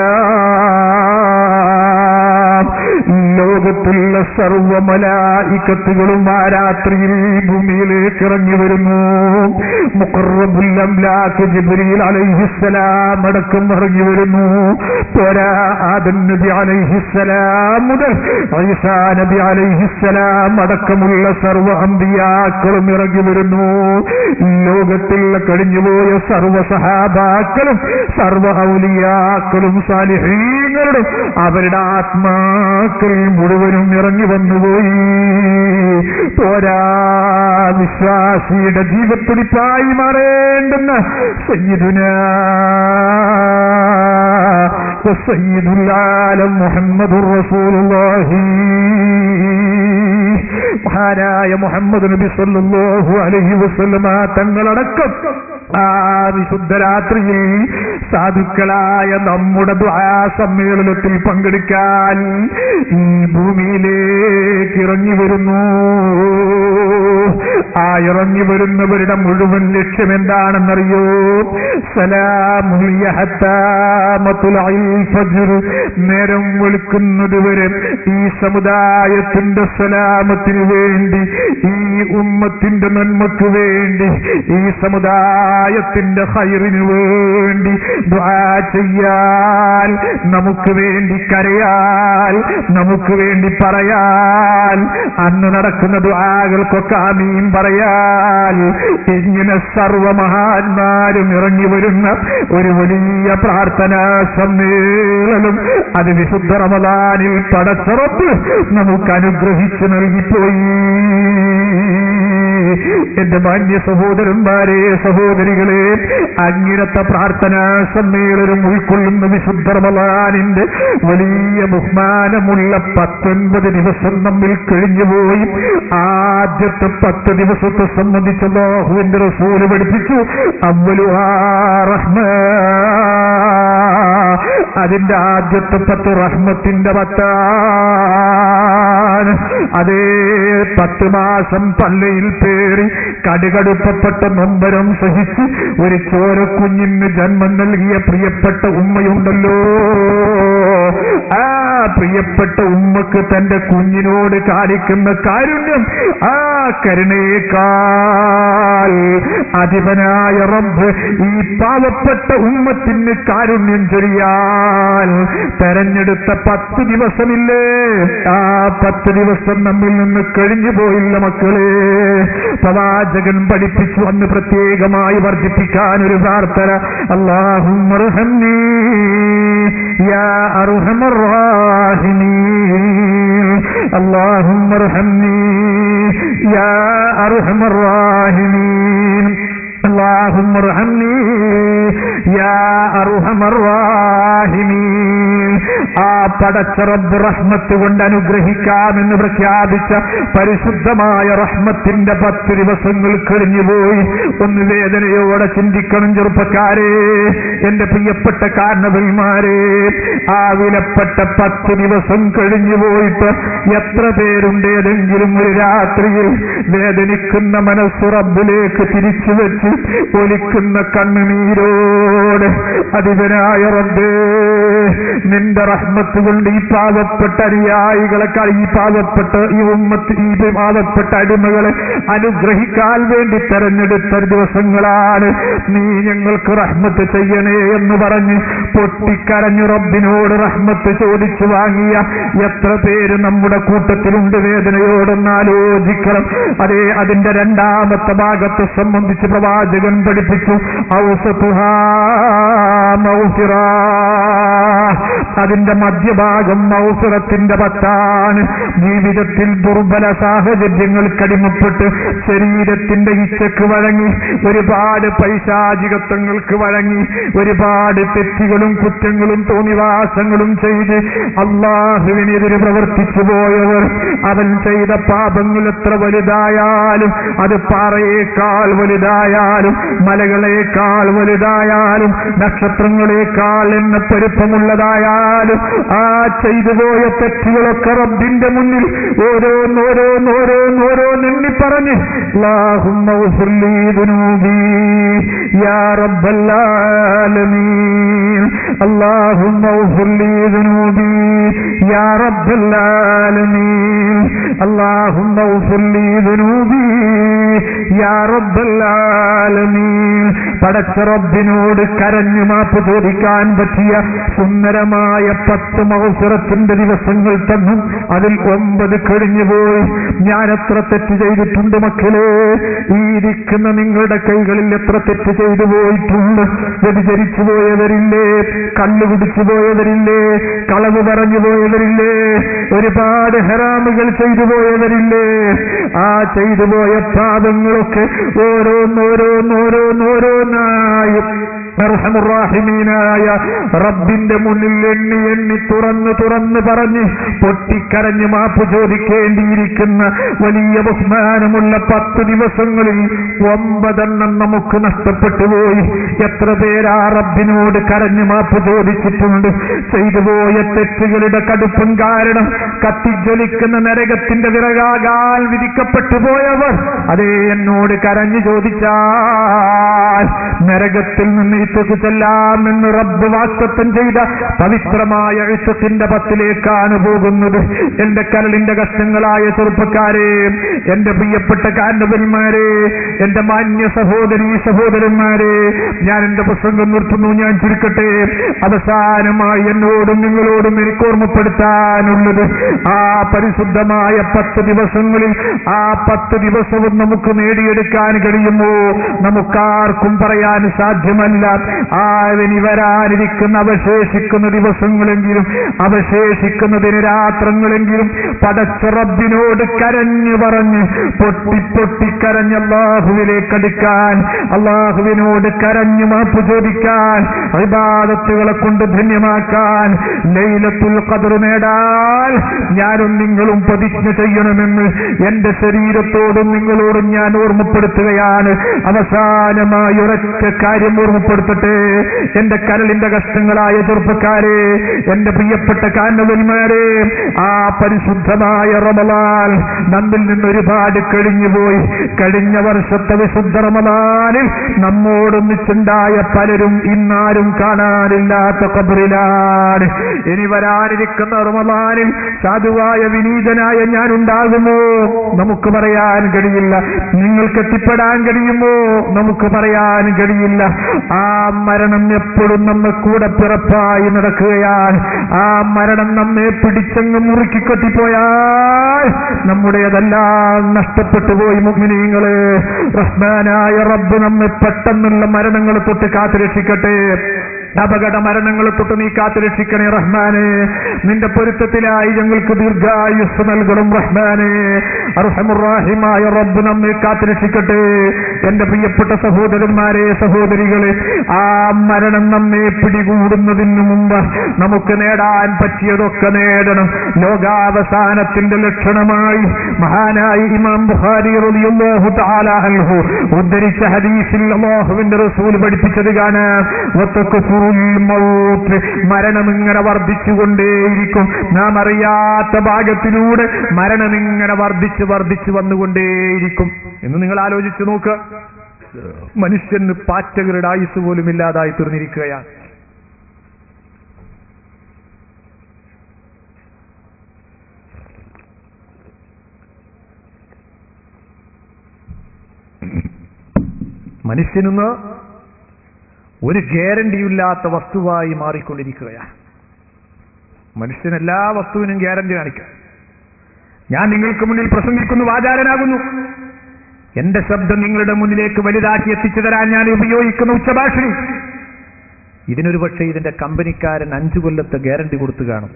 ലോകത്തുള്ള സർവ്വ മലായികത്തുകളും ആ രാത്രിയിൽ ഭൂമിയിലേക്ക് ഇറങ്ങി വരുന്നു. മുഖറബുൽ അംലാക്ക് ജിബ്രീൽ അലൈഹിസ്സലാം അടക്കം ഇറങ്ങി വരുന്നു. പോരാ, ആദം നബി അലൈഹിസ്സലാം മുതൽ ഈസാ നബി അലൈഹിസ്സലാം അടക്കമുള്ള സർവ്വ അമ്പിയാക്കളും ഇറങ്ങി വരുന്നു. ലോകത്തുള്ള കഴിഞ്ഞുപോയ സർവ്വ സഹാബാക്കളും സർവ്വ ഔലിയാക്കളും സാലിഹീങ്ങളും അവരുടെ ആത്മാക്കൾ മുഴുവനും ഇറങ്ങി വന്നുപോയി. പോരാ, വിശ്വാസിയുടെ ജീവത്തുടിപ്പായി മാറേണ്ടുന്ന സയ്യിദുനാ വസയ്യിദുൽ ആലം മുഹമ്മദുർ റസൂലുള്ളാഹി, മഹാനായ മുഹമ്മദ് നബി സല്ലല്ലാഹു അലൈഹി വസല്ലമ തങ്ങളടക്കം ആ വിശുദ്ധ രാത്രിയിൽ സാധുക്കളായ നമ്മുടെ ദുആ സമ്മേളനത്തിൽ പങ്കെടുക്കാൻ ഈ ഭൂമിയിലേക്ക് ഇറങ്ങി വരുന്നു. ആ ഇറങ്ങി വരുന്നവരുടെ മുഴുവൻ ലക്ഷ്യം എന്താണെന്നറിയോ? സലാമുൽ യഹ്താ മത്ലഉൽ ഫജ്ർ, നേരം വെളുക്കുന്നത് വരെ ഈ സമുദായത്തിന്റെ സലാമത്തിന് വേണ്ടി, ഈ ഉമ്മത്തിന്റെ നന്മയ്ക്ക് വേണ്ടി, ഈ സമുദായത്തിന്റെ ഖൈറിന് വേണ്ടി ദുആ ചെയ്യാൻ, നമുക്ക് വേണ്ടി കരയാൻ, നമുക്ക് വേണ്ടി പറയാൻ, അന്ന് നടക്കുന്ന ദുആകൾക്കൊക്കെ ആമീൻ പറയാൻ ഇങ്ങനെ സർവമഹാന്മാരും ഇറങ്ങി വരുന്ന ഒരു വലിയ പ്രാർത്ഥനാ സമ്മേളനം അത് വിശുദ്ധ റമദാനിൽ പടച്ച റബ്ബ് നമുക്ക് അനുഗ്രഹിച്ചു നൽകിപ്പോയി. എന്റെ മാന്യ സഹോദരന്മാരെ, സഹോദരികളെ, അങ്ങനത്തെ പ്രാർത്ഥനാ സമ്മേളനം ഉൾക്കൊള്ളുന്ന വിശുദ്ധ റമദാനിന്റെ വലിയ ബഹുമാനമുള്ള 19 ദിവസം നമ്മിൽ കഴിഞ്ഞുപോയി. ആദ്യത്തെ 10 ദിവസത്തെ സംബന്ധിച്ച് അല്ലാഹുവിന്റെ റസൂൽ പഠിപ്പിച്ചു, അവ്വലുഹാ റഹ്മ, അതിന്റെ ആദ്യത്തെ 10 റഹ്മത്തിന്റെ 10. അതേ 10 മാസം പള്ളയിൽ പേറി കടുകടുപ്പപ്പെട്ട നൊമ്പരം സഹിച്ച് ഒരു ചോരക്കുഞ്ഞിന് ജന്മം നൽകിയ പ്രിയപ്പെട്ട ഉമ്മയുണ്ടല്ലോ, ആ പ്രിയപ്പെട്ട ഉമ്മക്ക് തന്റെ കുഞ്ഞിനോട് കാണിക്കുന്ന കാരുണ്യം, ആ കരുണയേക്കാൾ അധിപനായ റബ്ബ് ഈ പാവപ്പെട്ട ഉമ്മത്തിന് കാരുണ്യം ചൊരിയാൻ തെരഞ്ഞെടുത്ത 10 ദിവസമില്ലേ, ആ 10 ദിവസം നമ്മിൽ നിന്ന് കഴിഞ്ഞു പോയില്ല മക്കളെ. പ്രവാചകൻ പഠിപ്പിച്ചു അന്ന് പ്രത്യേകമായി വർദ്ധിപ്പിക്കാൻ ഒരു പ്രാർത്ഥന, അല്ലാഹുമ്മർഹംനി യാ അർഹമർ റാഹിമീൻ, അല്ലാഹുമ്മർഹംനി യാ അർഹമർ റാഹിമീൻ, അല്ലാഹുമ്മർഹംനി യാ അർഹമർ റാഹിമീൻ. ആ പടച്ച റബ്ബ് റഹ്മത്ത് കൊണ്ട് അനുഗ്രഹിക്കാമെന്ന് പ്രഖ്യാപിച്ച പരിശുദ്ധമായ റഹ്മത്തിന്റെ 10 ദിവസങ്ങൾ കഴിഞ്ഞുപോയി. ഒന്ന് വേദനയോടെ ചിന്തിക്കണം ചെറുപ്പക്കാരെ, എന്റെ പ്രിയപ്പെട്ട കാരണവന്മാരെ. ആ വിലപ്പെട്ട 10 ദിവസം കഴിഞ്ഞുപോയിട്ട് എത്ര പേരുണ്ട് ഏതെങ്കിലും ഒരു രാത്രിയിൽ വേദനിക്കുന്ന മനസ്സ് റബ്ബിലേക്ക് തിരിച്ചു വെച്ച് ഒലിക്കുന്ന കണ്ണുനീരോട്, അധിപനായ റബ്ബേ, നിന്റെ റഹ്മത്ത് കൊണ്ട് ഈ പാവപ്പെട്ട അനുയായികളെ, ഈ പാവപ്പെട്ട ഈ ഉമ്മത്ത്, ഈ പാവപ്പെട്ട അടിമകളെ അനുഗ്രഹിക്കാൻ വേണ്ടി തെരഞ്ഞെടുത്ത ദിവസങ്ങളാണ്. നീ ഞങ്ങൾക്ക് റഹ്മത്ത് ചെയ്യണേ എന്ന് പറഞ്ഞ് പൊട്ടിക്കരഞ്ഞു റബ്ബിനോട് റഹ്മത്ത് ചോദിച്ചു വാങ്ങിയ എത്ര പേര് നമ്മുടെ കൂട്ടത്തിലുണ്ട്? വേദനയോടൊന്ന് ആലോചിക്കണം. അതേ, അതിന്റെ രണ്ടാമത്തെ ഭാഗത്തെ സംബന്ധിച്ച് പ്രവാചകൻ പഠിപ്പിച്ചു, ഔസതുഹാ മഗ്ഫിറ, അതിന്റെ മധ്യഭാഗം മഗ്ഫിറത്തിന്റെ 10. ജീവിതത്തിൽ ദുർബല സാഹചര്യങ്ങൾക്കടിമപ്പെട്ട് ശരീരത്തിന്റെ ഇച്ഛക്ക് വഴങ്ങി, ഒരുപാട് പൈശാചികത്വങ്ങൾക്ക് വഴങ്ങി, ഒരുപാട് തെറ്റുകളും കുറ്റങ്ങളും തോന്നിവാസങ്ങളും ചെയ്ത് അല്ലാഹുവിനെതിരെ പ്രവർത്തിച്ചു പോയവർ, അവൻ ചെയ്ത പാപങ്ങൾ എത്ര വലുതായാലും, അത് പാറയേക്കാൾ വലുതായാലും, മലകളേക്കാൾ വലുതായാലും, നക്ഷത്രങ്ങളേക്കാൾ എണ്ണപ്പെരുപ്പമുള്ളതായാലും, ചെയ്താലും ആ ചെയ്തു പോയ തെറ്റുകളൊക്കെ റബ്ബിന്റെ മുന്നിൽ ഓരോന്നെണ്ണി പറഞ്ഞ് അല്ലാഹുമ്മ ഗ്ഫിർ ലീ ദുനൂബി യാ റബ്ബൽ ആലമീൻ, അല്ലാഹുമ്മ ഗ്ഫിർ ലീ ദുനൂബി യാ റബ്ബൽ ആലമീൻ, അല്ലാഹുമ്മ ഗ്ഫിർ ലീ ദുനൂബി യാ റബ്ബൽ ആലമീൻ. പടച്ച റബ്ബിനോട് കരഞ്ഞു മാപ്പ് ചോദിക്കാൻ പറ്റിയ സുന്ദരമായ 10 മഗ്ഫിറത്തിന്റെ ദിവസങ്ങൾ തന്നു. അതിൽ 9 കഴിഞ്ഞുപോയി. ഞാൻ എത്ര തെറ്റ് ചെയ്തിട്ടുണ്ട് മക്കളെ? ഈ ഇരിക്കുന്ന നിങ്ങളുടെ കൈകളിൽ എത്ര തെറ്റ് ചെയ്തു പോയിട്ടുണ്ട്? വ്യഭിചരിച്ചു പോയവരില്ലേ? കള്ളു കുടിച്ചു പോയവരില്ലേ? കളവ് പറഞ്ഞു പോയവരില്ലേ? ഒരുപാട് ഹറാമുകൾ ചെയ്തു പോയവരില്ലേ? ആ ചെയ്തു പോയ പാപങ്ങളൊക്കെ ഓരോന്നായി അർഹമുർറാഹിമീനായ റബ്ബിന്റെ മുന്നിൽ എണ്ണി തുറന്ന് പറഞ്ഞ് പൊട്ടിക്കരഞ്ഞ് മാപ്പ് ചോദിക്കേണ്ടിയിരിക്കുന്ന വലിയ ബഹുമാനമുള്ള 10 ദിവസങ്ങളിൽ 9 നമുക്ക് നഷ്ടപ്പെട്ടു പോയി. എത്ര പേരാ റബ്ബിനോട് കരഞ്ഞ് മാപ്പ് ചോദിച്ചിട്ടുണ്ട്? ചെയ്തു പോയ തെറ്റുകളുടെ കടുപ്പം കാരണം കത്തിജ്വലിക്കുന്ന നരകത്തിന്റെ വിറകാകാൽ വിധിക്കപ്പെട്ടു പോയവർ അതേ എന്നോട് കരഞ്ഞു ചോദിച്ചാൽ നരകത്തിൽ നിന്ന് ഇത്തക്ക് ചെല്ലാമെന്ന് റബ്ബ് വാഗ്ദത്തം ചെയ്ത പവിത്രമായ ഇത്തത്തിന്റെ പത്തിലേക്കാണ് പോകുന്നത്. എന്റെ കരളിന്റെ കഷ്ടങ്ങളായ ചെറുപ്പക്കാരെ, എന്റെ പ്രിയപ്പെട്ട കാരണവന്മാരെ, എന്റെ മാന്യ സഹോദരന്മാരെ, ഞാൻ എന്റെ പ്രസംഗം നിർത്തുന്നു. ഞാൻ ചുരുക്കട്ടെ. അവസാനമായി എന്നോടും നിങ്ങളോടും എനിക്ക് ഓർമ്മപ്പെടുത്താനുള്ളത്, ആ പരിശുദ്ധമായ 10 ദിവസങ്ങളിൽ ആ 10 ദിവസവും നമുക്ക് നേടിയെടുക്കാൻ കഴിയുമോ? നമുക്കാർക്കും പറയാൻ സാധ്യമല്ല. ഇനി വരാനിരിക്കുന്ന അവശേഷിക്കുന്ന ദിവസങ്ങളെങ്കിലും, അവശേഷിക്കുന്നതിന് രാത്രങ്ങളെങ്കിലും പടച്ച റബ്ബിനോട് കരഞ്ഞു പറഞ്ഞ് പൊട്ടിക്കരഞ്ഞ് അല്ലാഹുവിലേക്ക് അടുക്കാൻ, അല്ലാഹുവിനോട് കരഞ്ഞു മാപ്പ് ചോദിക്കാൻ, ഇബാദത്തുകളെ കൊണ്ട് ധന്യമാക്കാൻ, ലൈലത്തുൽ ഖദ്ർ നേടാൻ ഞാനും നിങ്ങളും പ്രതിജ്ഞ ചെയ്യണമെന്ന് എന്റെ ശരീരത്തോടും നിങ്ങളോടും ഞാൻ ഓർമ്മപ്പെടുത്തുകയാണ്. അവസാനമായി ഒരൊറ്റ കാര്യം ഓർമ്മപ്പെടുത്തട്ടെ. എന്റെ കരളിന്റെ കഷ്ടങ്ങളായ ചെറുപ്പക്കാരെ, എന്റെ പ്രിയപ്പെട്ട കാരണവന്മാരെ, ആ പരിശുദ്ധമായ റമളാൻ നമ്മിൽ നിന്ന് ഒരുപാട് കഴിഞ്ഞുപോയി. കഴിഞ്ഞ വർഷത്തെ വിശുദ്ധ റമളാനിൽ നമ്മോടൊന്നിച്ചുണ്ടായ പലരും ഇന്നാരും കാണാനില്ലാത്ത ഖബറിലാണ്. ഇനി വരാനിരിക്കുന്ന റമളാനിൽ സാധുവായ വിനീതനായ ഞാൻ ഉണ്ടാകുമോ? നമുക്ക് പറയാൻ കഴിയില്ല. നിങ്ങൾക്ക് എത്തിപ്പെടാൻ കഴിയുമോ? നമുക്ക് പറയാൻ കഴിയില്ല. ആ മരണം എപ്പോഴും നമ്മെ കൂടെ പിറപ്പായി നടക്കുകയാണ്. ആ മരണം നമ്മെ പിടിച്ചങ്ങ് മുറുക്കിക്കൊട്ടിപ്പോയാൽ നമ്മുടേതെല്ലാം നഷ്ടപ്പെട്ടു പോയി. മുഅ്മിനീങ്ങളെ, റഹ്മാനായ റബ്ബ് നമ്മെ പെട്ടെന്നുള്ള മരണങ്ങളെ തൊട്ട് കാത്തുരക്ഷിക്കട്ടെ. അപകട മരണങ്ങളെ തൊട്ട് നീ കാത്തുരക്ഷിക്കണേ റഹ്മാനെ. നിന്റെ പൊരുത്തത്തിലായി ഞങ്ങൾക്ക് ദീർഘായുസ് നൽകണം റഹ്മാനെ. അർഹമുർറാഹിമായ റബ്ബ് നമ്മെ കാത്തുരക്ഷിക്കട്ടെ. എന്റെ പ്രിയപ്പെട്ട സഹോദരന്മാരെ, സഹോദരികളെ, ആ മരണം നമ്മെ പിടികൂടുന്നതിന് മുമ്പ് നമുക്ക് നേടാൻ പറ്റിയതൊക്കെ നേടണം. ലോകാവസാനത്തിന്റെ ലക്ഷണമായി മഹാനായി ഇമാം ബുഖാരി റളിയല്ലാഹു തആല അൻഹു ഉദ്ധരിച്ച ഹദീസിൽ അല്ലാഹുവിന്റെ റസൂൽ പഠിപ്പിച്ചത് കാണാം. മരണം ഇങ്ങനെ വർദ്ധിച്ചുകൊണ്ടേയിരിക്കും. നാം അറിയാത്ത ഭാഗത്തിലൂടെ മരണം ഇങ്ങനെ വർദ്ധിച്ചു വന്നുകൊണ്ടേയിരിക്കും എന്ന് നിങ്ങൾ ആലോചിച്ചു നോക്ക്. മനുഷ്യന് പാറ്റകളുടെ ആയുസ് പോലും ഇല്ലാതായി തീർന്നിരിക്കുകയാണ്. മനുഷ്യനിന്ന് ഒരു ഗ്യാരണ്ടിയില്ലാത്ത വസ്തുവായി മാറിക്കൊണ്ടിരിക്കുകയാണ്. മനുഷ്യൻ എല്ലാ വസ്തുവിനും ഗ്യാരണ്ടി കാണിക്കാം. ഞാൻ നിങ്ങൾക്ക് മുന്നിൽ പ്രസംഗിക്കുന്നു, വാചാരനാകുന്നു. എന്റെ ശബ്ദം നിങ്ങളുടെ മുന്നിലേക്ക് വലുതാക്കി എത്തിച്ചു തരാൻ ഞാൻ ഉപയോഗിക്കുന്ന ഉച്ചഭാഷിണി. ഇതിനൊരു പക്ഷേ ഇതിന്റെ കമ്പനിക്കാരൻ 5 കൊല്ലത്തെ ഗ്യാരണ്ടി കൊടുത്തു കാണും.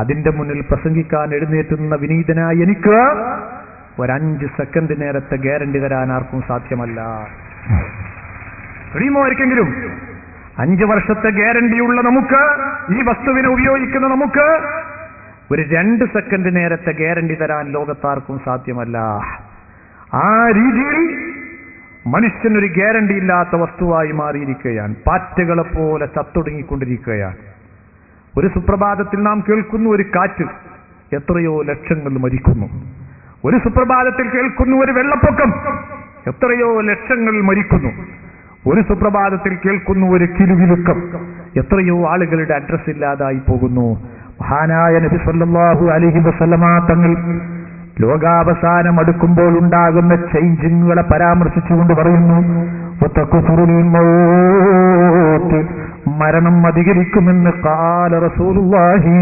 അതിന്റെ മുന്നിൽ പ്രസംഗിക്കാൻ എഴുന്നേറ്റുന്ന വിനീതനായ എനിക്ക് ഒരു 5 സെക്കൻഡ് നേരത്തെ ഗ്യാരണ്ടി തരാൻ ആർക്കും സാധ്യമല്ല. കഴിയുമോ ആർക്കെങ്കിലും? 5 വർഷത്തെ ഗ്യാരണ്ടിയുള്ള നമുക്ക്, ഈ വസ്തുവിനെ ഉപയോഗിക്കുന്ന നമുക്ക് ഒരു 2 സെക്കൻഡ് നേരത്തെ ഗ്യാരണ്ടി തരാൻ ലോകത്താർക്കും സാധ്യമല്ല. ആ രീതിയിൽ മനുഷ്യനൊരു ഗ്യാരണ്ടി ഇല്ലാത്ത വസ്തുവായി മാറിയിരിക്കുകയാണ്. പാറ്റകളെ പോലെ ചത്തൊടുങ്ങിക്കൊണ്ടിരിക്കുകയാണ്. ഒരു സുപ്രഭാതത്തിൽ നാം കേൾക്കുന്നു ഒരു കാറ്റ്, എത്രയോ ലക്ഷങ്ങൾ മരിക്കുന്നു. ഒരു സുപ്രഭാതത്തിൽ കേൾക്കുന്നു ഒരു വെള്ളപ്പൊക്കം, എത്രയോ ലക്ഷങ്ങൾ മരിക്കുന്നു. ഒരു സുപ്രഭാതത്തിൽ കേൾക്കുന്നു ഒരു കിലുകിലുക്കം, എത്രയോ ആളുകളുടെ അഡ്രസ് ഇല്ലാതായി പോകുന്നു. മഹാനായ നബി സല്ലല്ലാഹു അലൈഹി വസല്ലമ തങ്ങൾ ലോകാവസാനം അടുക്കുമ്പോൾ ഉണ്ടാകുന്ന ചേഞ്ചിങ്ങുകളെ പരാമർശിച്ചുകൊണ്ട് പറയുന്നു, മരണം അധികരിക്കുമെന്ന് ഖാല റസൂലുള്ളാഹി.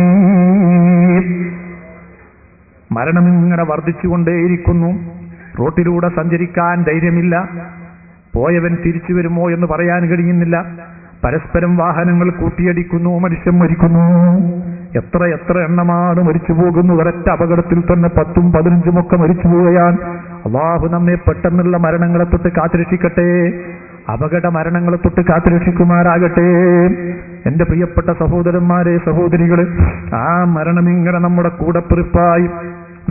മരണം ഇങ്ങനെ വർദ്ധിച്ചുകൊണ്ടേയിരിക്കുന്നു. റോട്ടിലൂടെ സഞ്ചരിക്കാൻ ധൈര്യമില്ല, പോയവൻ തിരിച്ചു വരുമോ എന്ന് പറയാൻ കഴിയുന്നില്ല. പരസ്പരം വാഹനങ്ങൾ കൂട്ടിയടിക്കുന്നു, മനുഷ്യൻ മരിക്കുന്നു. എത്ര എത്ര എണ്ണമാണ് മരിച്ചു പോകുന്നു. ഒരൊറ്റ അപകടത്തിൽ തന്നെ 10ഉം 15ഉം ഒക്കെ മരിച്ചു പോവുകയാണ്. അല്ലാഹു നമ്മെ പെട്ടെന്നുള്ള മരണങ്ങളെ തൊട്ട് കാത്തുരക്ഷിക്കട്ടെ, അപകട മരണങ്ങളെ തൊട്ട് കാത്തുരക്ഷിക്കുമാറാകട്ടെ. എന്റെ പ്രിയപ്പെട്ട സഹോദരന്മാരെ, സഹോദരികള്, ആ മരണം ഇങ്ങനെ നമ്മുടെ കൂടപ്പിറപ്പായി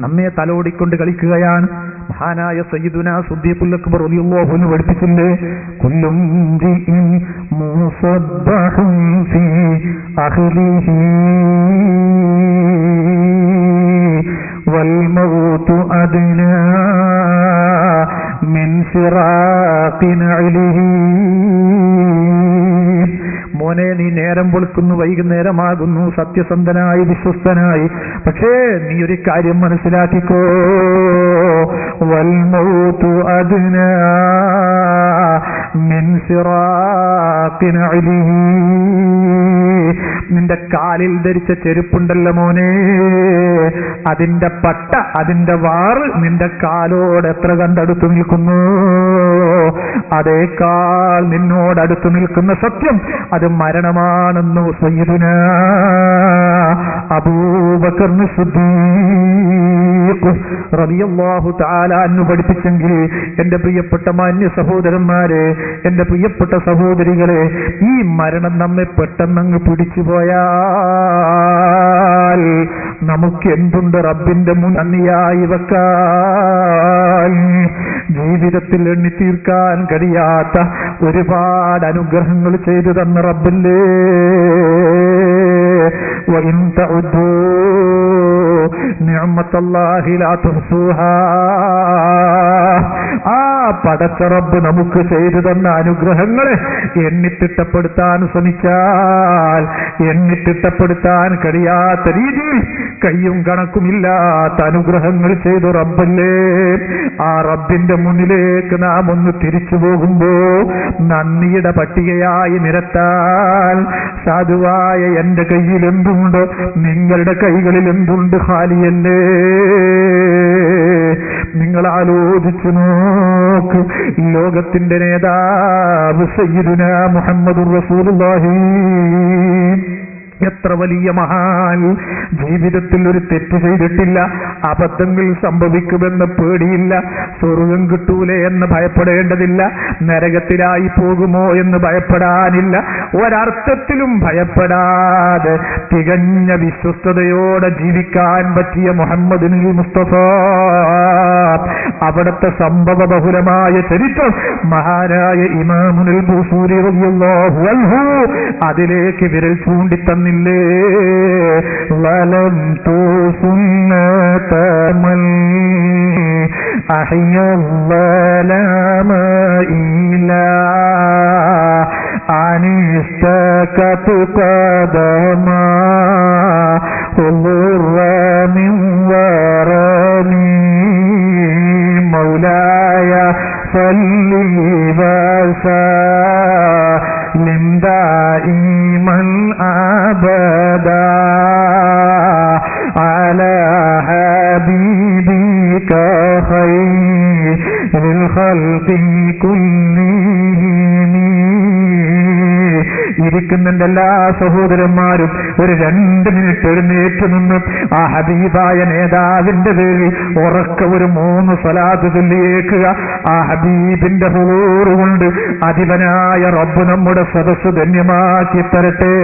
നമ്മെ തലോടിക്കൊണ്ട് കളിക്കുകയാണ്. മഹാനായ സയ്യിദുനാ സിദ്ദീഖുൽ അക്ബർ റളിയല്ലാഹു അൻഹു പഠിപ്പിച്ചില്ലേ, കുല്ലും ദിഇൻ മുസബ്ബഹുൻ ഫീ അഹ്ലിഹി വൽ മൗതു അദ്നാ മിൻ ഫിറാഖി നഅലിഹി. മോനെ, നീ നേരം വെളുക്കുന്നു, വൈകുന്നേരമാകുന്നു, സത്യസന്ധനായി വിശ്വസ്തനായി. പക്ഷേ നീ ഒരു കാര്യം മനസ്സിലാക്കിക്കോ, വൽ മൗതു അദ്നാ മിൻ ഫിറാഖി നഅലിഹി. നിന്റെ കാലിൽ ധരിച്ച ചെരുപ്പുണ്ടല്ലോ മോനെ, അതിന്റെ പട്ട, അതിന്റെ വാറ് നിന്റെ കാലോട് എത്ര കണ്ടടുത്തു നിൽക്കുന്നു, അതേക്കാൾ നിന്നോടടുത്തു നിൽക്കുന്ന സത്യം അത് മരണമാണെന്ന് സയ്യിദുനാ അബൂബക്കർ സിദ്ദീഖ് റളിയല്ലാഹു തആല അൻഹു പഠിപ്പിച്ചെങ്കിൽ, എന്റെ പ്രിയപ്പെട്ട മാന്യ സഹോദരന്മാരെ, എന്റെ പ്രിയപ്പെട്ട സഹോദരികളെ, ഈ മരണം നമ്മെ പെട്ടെന്നങ്ങ് പിടിച്ചുപോയാൽ നമുക്ക് എന്തുണ്ട് റബ്ബിന്റെ മുൻ നന്ദിയായി വെക്കാൻ? ജീവിതത്തിൽ എണ്ണി തീർക്കാൻ കഴിയാത്ത ഒരുപാട് അനുഗ്രഹങ്ങൾ ചെയ്തു തന്ന റബ്ബില്ലേ. വഇൻ തഉദ്ദൂ നിഅമത്തല്ലാഹി ലാ തുഹ്സൂഹാ. ആ പടച്ച റബ്ബ് നമുക്ക് ചെയ്തു തന്ന അനുഗ്രഹങ്ങളെ എണ്ണിത്തിട്ടപ്പെടുത്താൻ ശ്രമിച്ചാൽ എണ്ണിത്തിട്ടപ്പെടുത്താൻ കഴിയാത്ത രീതിയിൽ കയ്യും കണക്കുമില്ലാത്ത അനുഗ്രഹങ്ങൾ ചെയ്തു റബ്ബല്ലേ. ആ റബ്ബിന്റെ മുന്നിലേക്ക് നാം ഒന്ന് തിരിച്ചു പോകുമ്പോ നന്ദിയുടെ പട്ടികയായി നിരത്താൻ സാധുവായ എന്റെ കയ്യിൽ എന്തുണ്ട്, നിങ്ങളുടെ കൈകളിൽ എന്തുണ്ട്? ഖാലിയല്ലേ. നിങ്ങൾ ആലോചിച്ചു നോക്ക്, ലോകത്തിന്റെ നേതാവ് സയ്യിദുനാ മുഹമ്മദുർ റസൂലുള്ളാഹി എത്ര വലിയ മഹാൻ, ജീവിതത്തിൽ ഒരു തെറ്റ് ചെയ്തിട്ടില്ല, അബദ്ധങ്ങൾ സംഭവിക്കുമെന്ന് പേടിയില്ല, സ്വർഗം കിട്ടൂലേ എന്ന് ഭയപ്പെടേണ്ടതില്ല, നരകത്തിലായി പോകുമോ എന്ന് ഭയപ്പെടാനില്ല, ഒരർത്ഥത്തിലും ഭയപ്പെടാതെ തികഞ്ഞ വിശ്വസ്തയോടെ ജീവിക്കാൻ പറ്റിയ മുഹമ്മദ് മുസ്തഫ, അവിടുത്തെ സംഭവ ബഹുലമായ ചരിത്രം മഹാനായ ഇമാമുൽ ബുഖാരി റളിയല്ലാഹു അൻഹു അതിലേക്ക് വിരൽ ചൂണ്ടിത്തന്നില്ലേ. വലം തു സുന്നതമൻ അഹ്യല്ലമ ഇലാ അനിസ്തകതു ഖദമാ ഉളുറ മിൻ വറനി മൗലായ സല്ലി വസല്ലിം ദായിമൻ അബദാ അലാ ഹബീബിക ഖൈറിൽ ഖൽഖി കുല്ലിഹിം. ഇരിക്കുന്നുണ്ട് എല്ലാ സഹോദരന്മാരും ഒരു 2 മിനിറ്റ് എഴുന്നേറ്റ് നിന്ന് ആ ഹബീബായ നേതാവിന്റെ പേരിൽ ഉറക്ക ഒരു 3 സ്വലാത്ത് ചൊല്ലിയേക്കുക. ആ ഹബീബിന്റെ ഹുളൂറ് കൊണ്ട് അധിപനായ റബ്ബ് നമ്മുടെ സദസ്സ് ധന്യമാക്കി തരട്ടെ.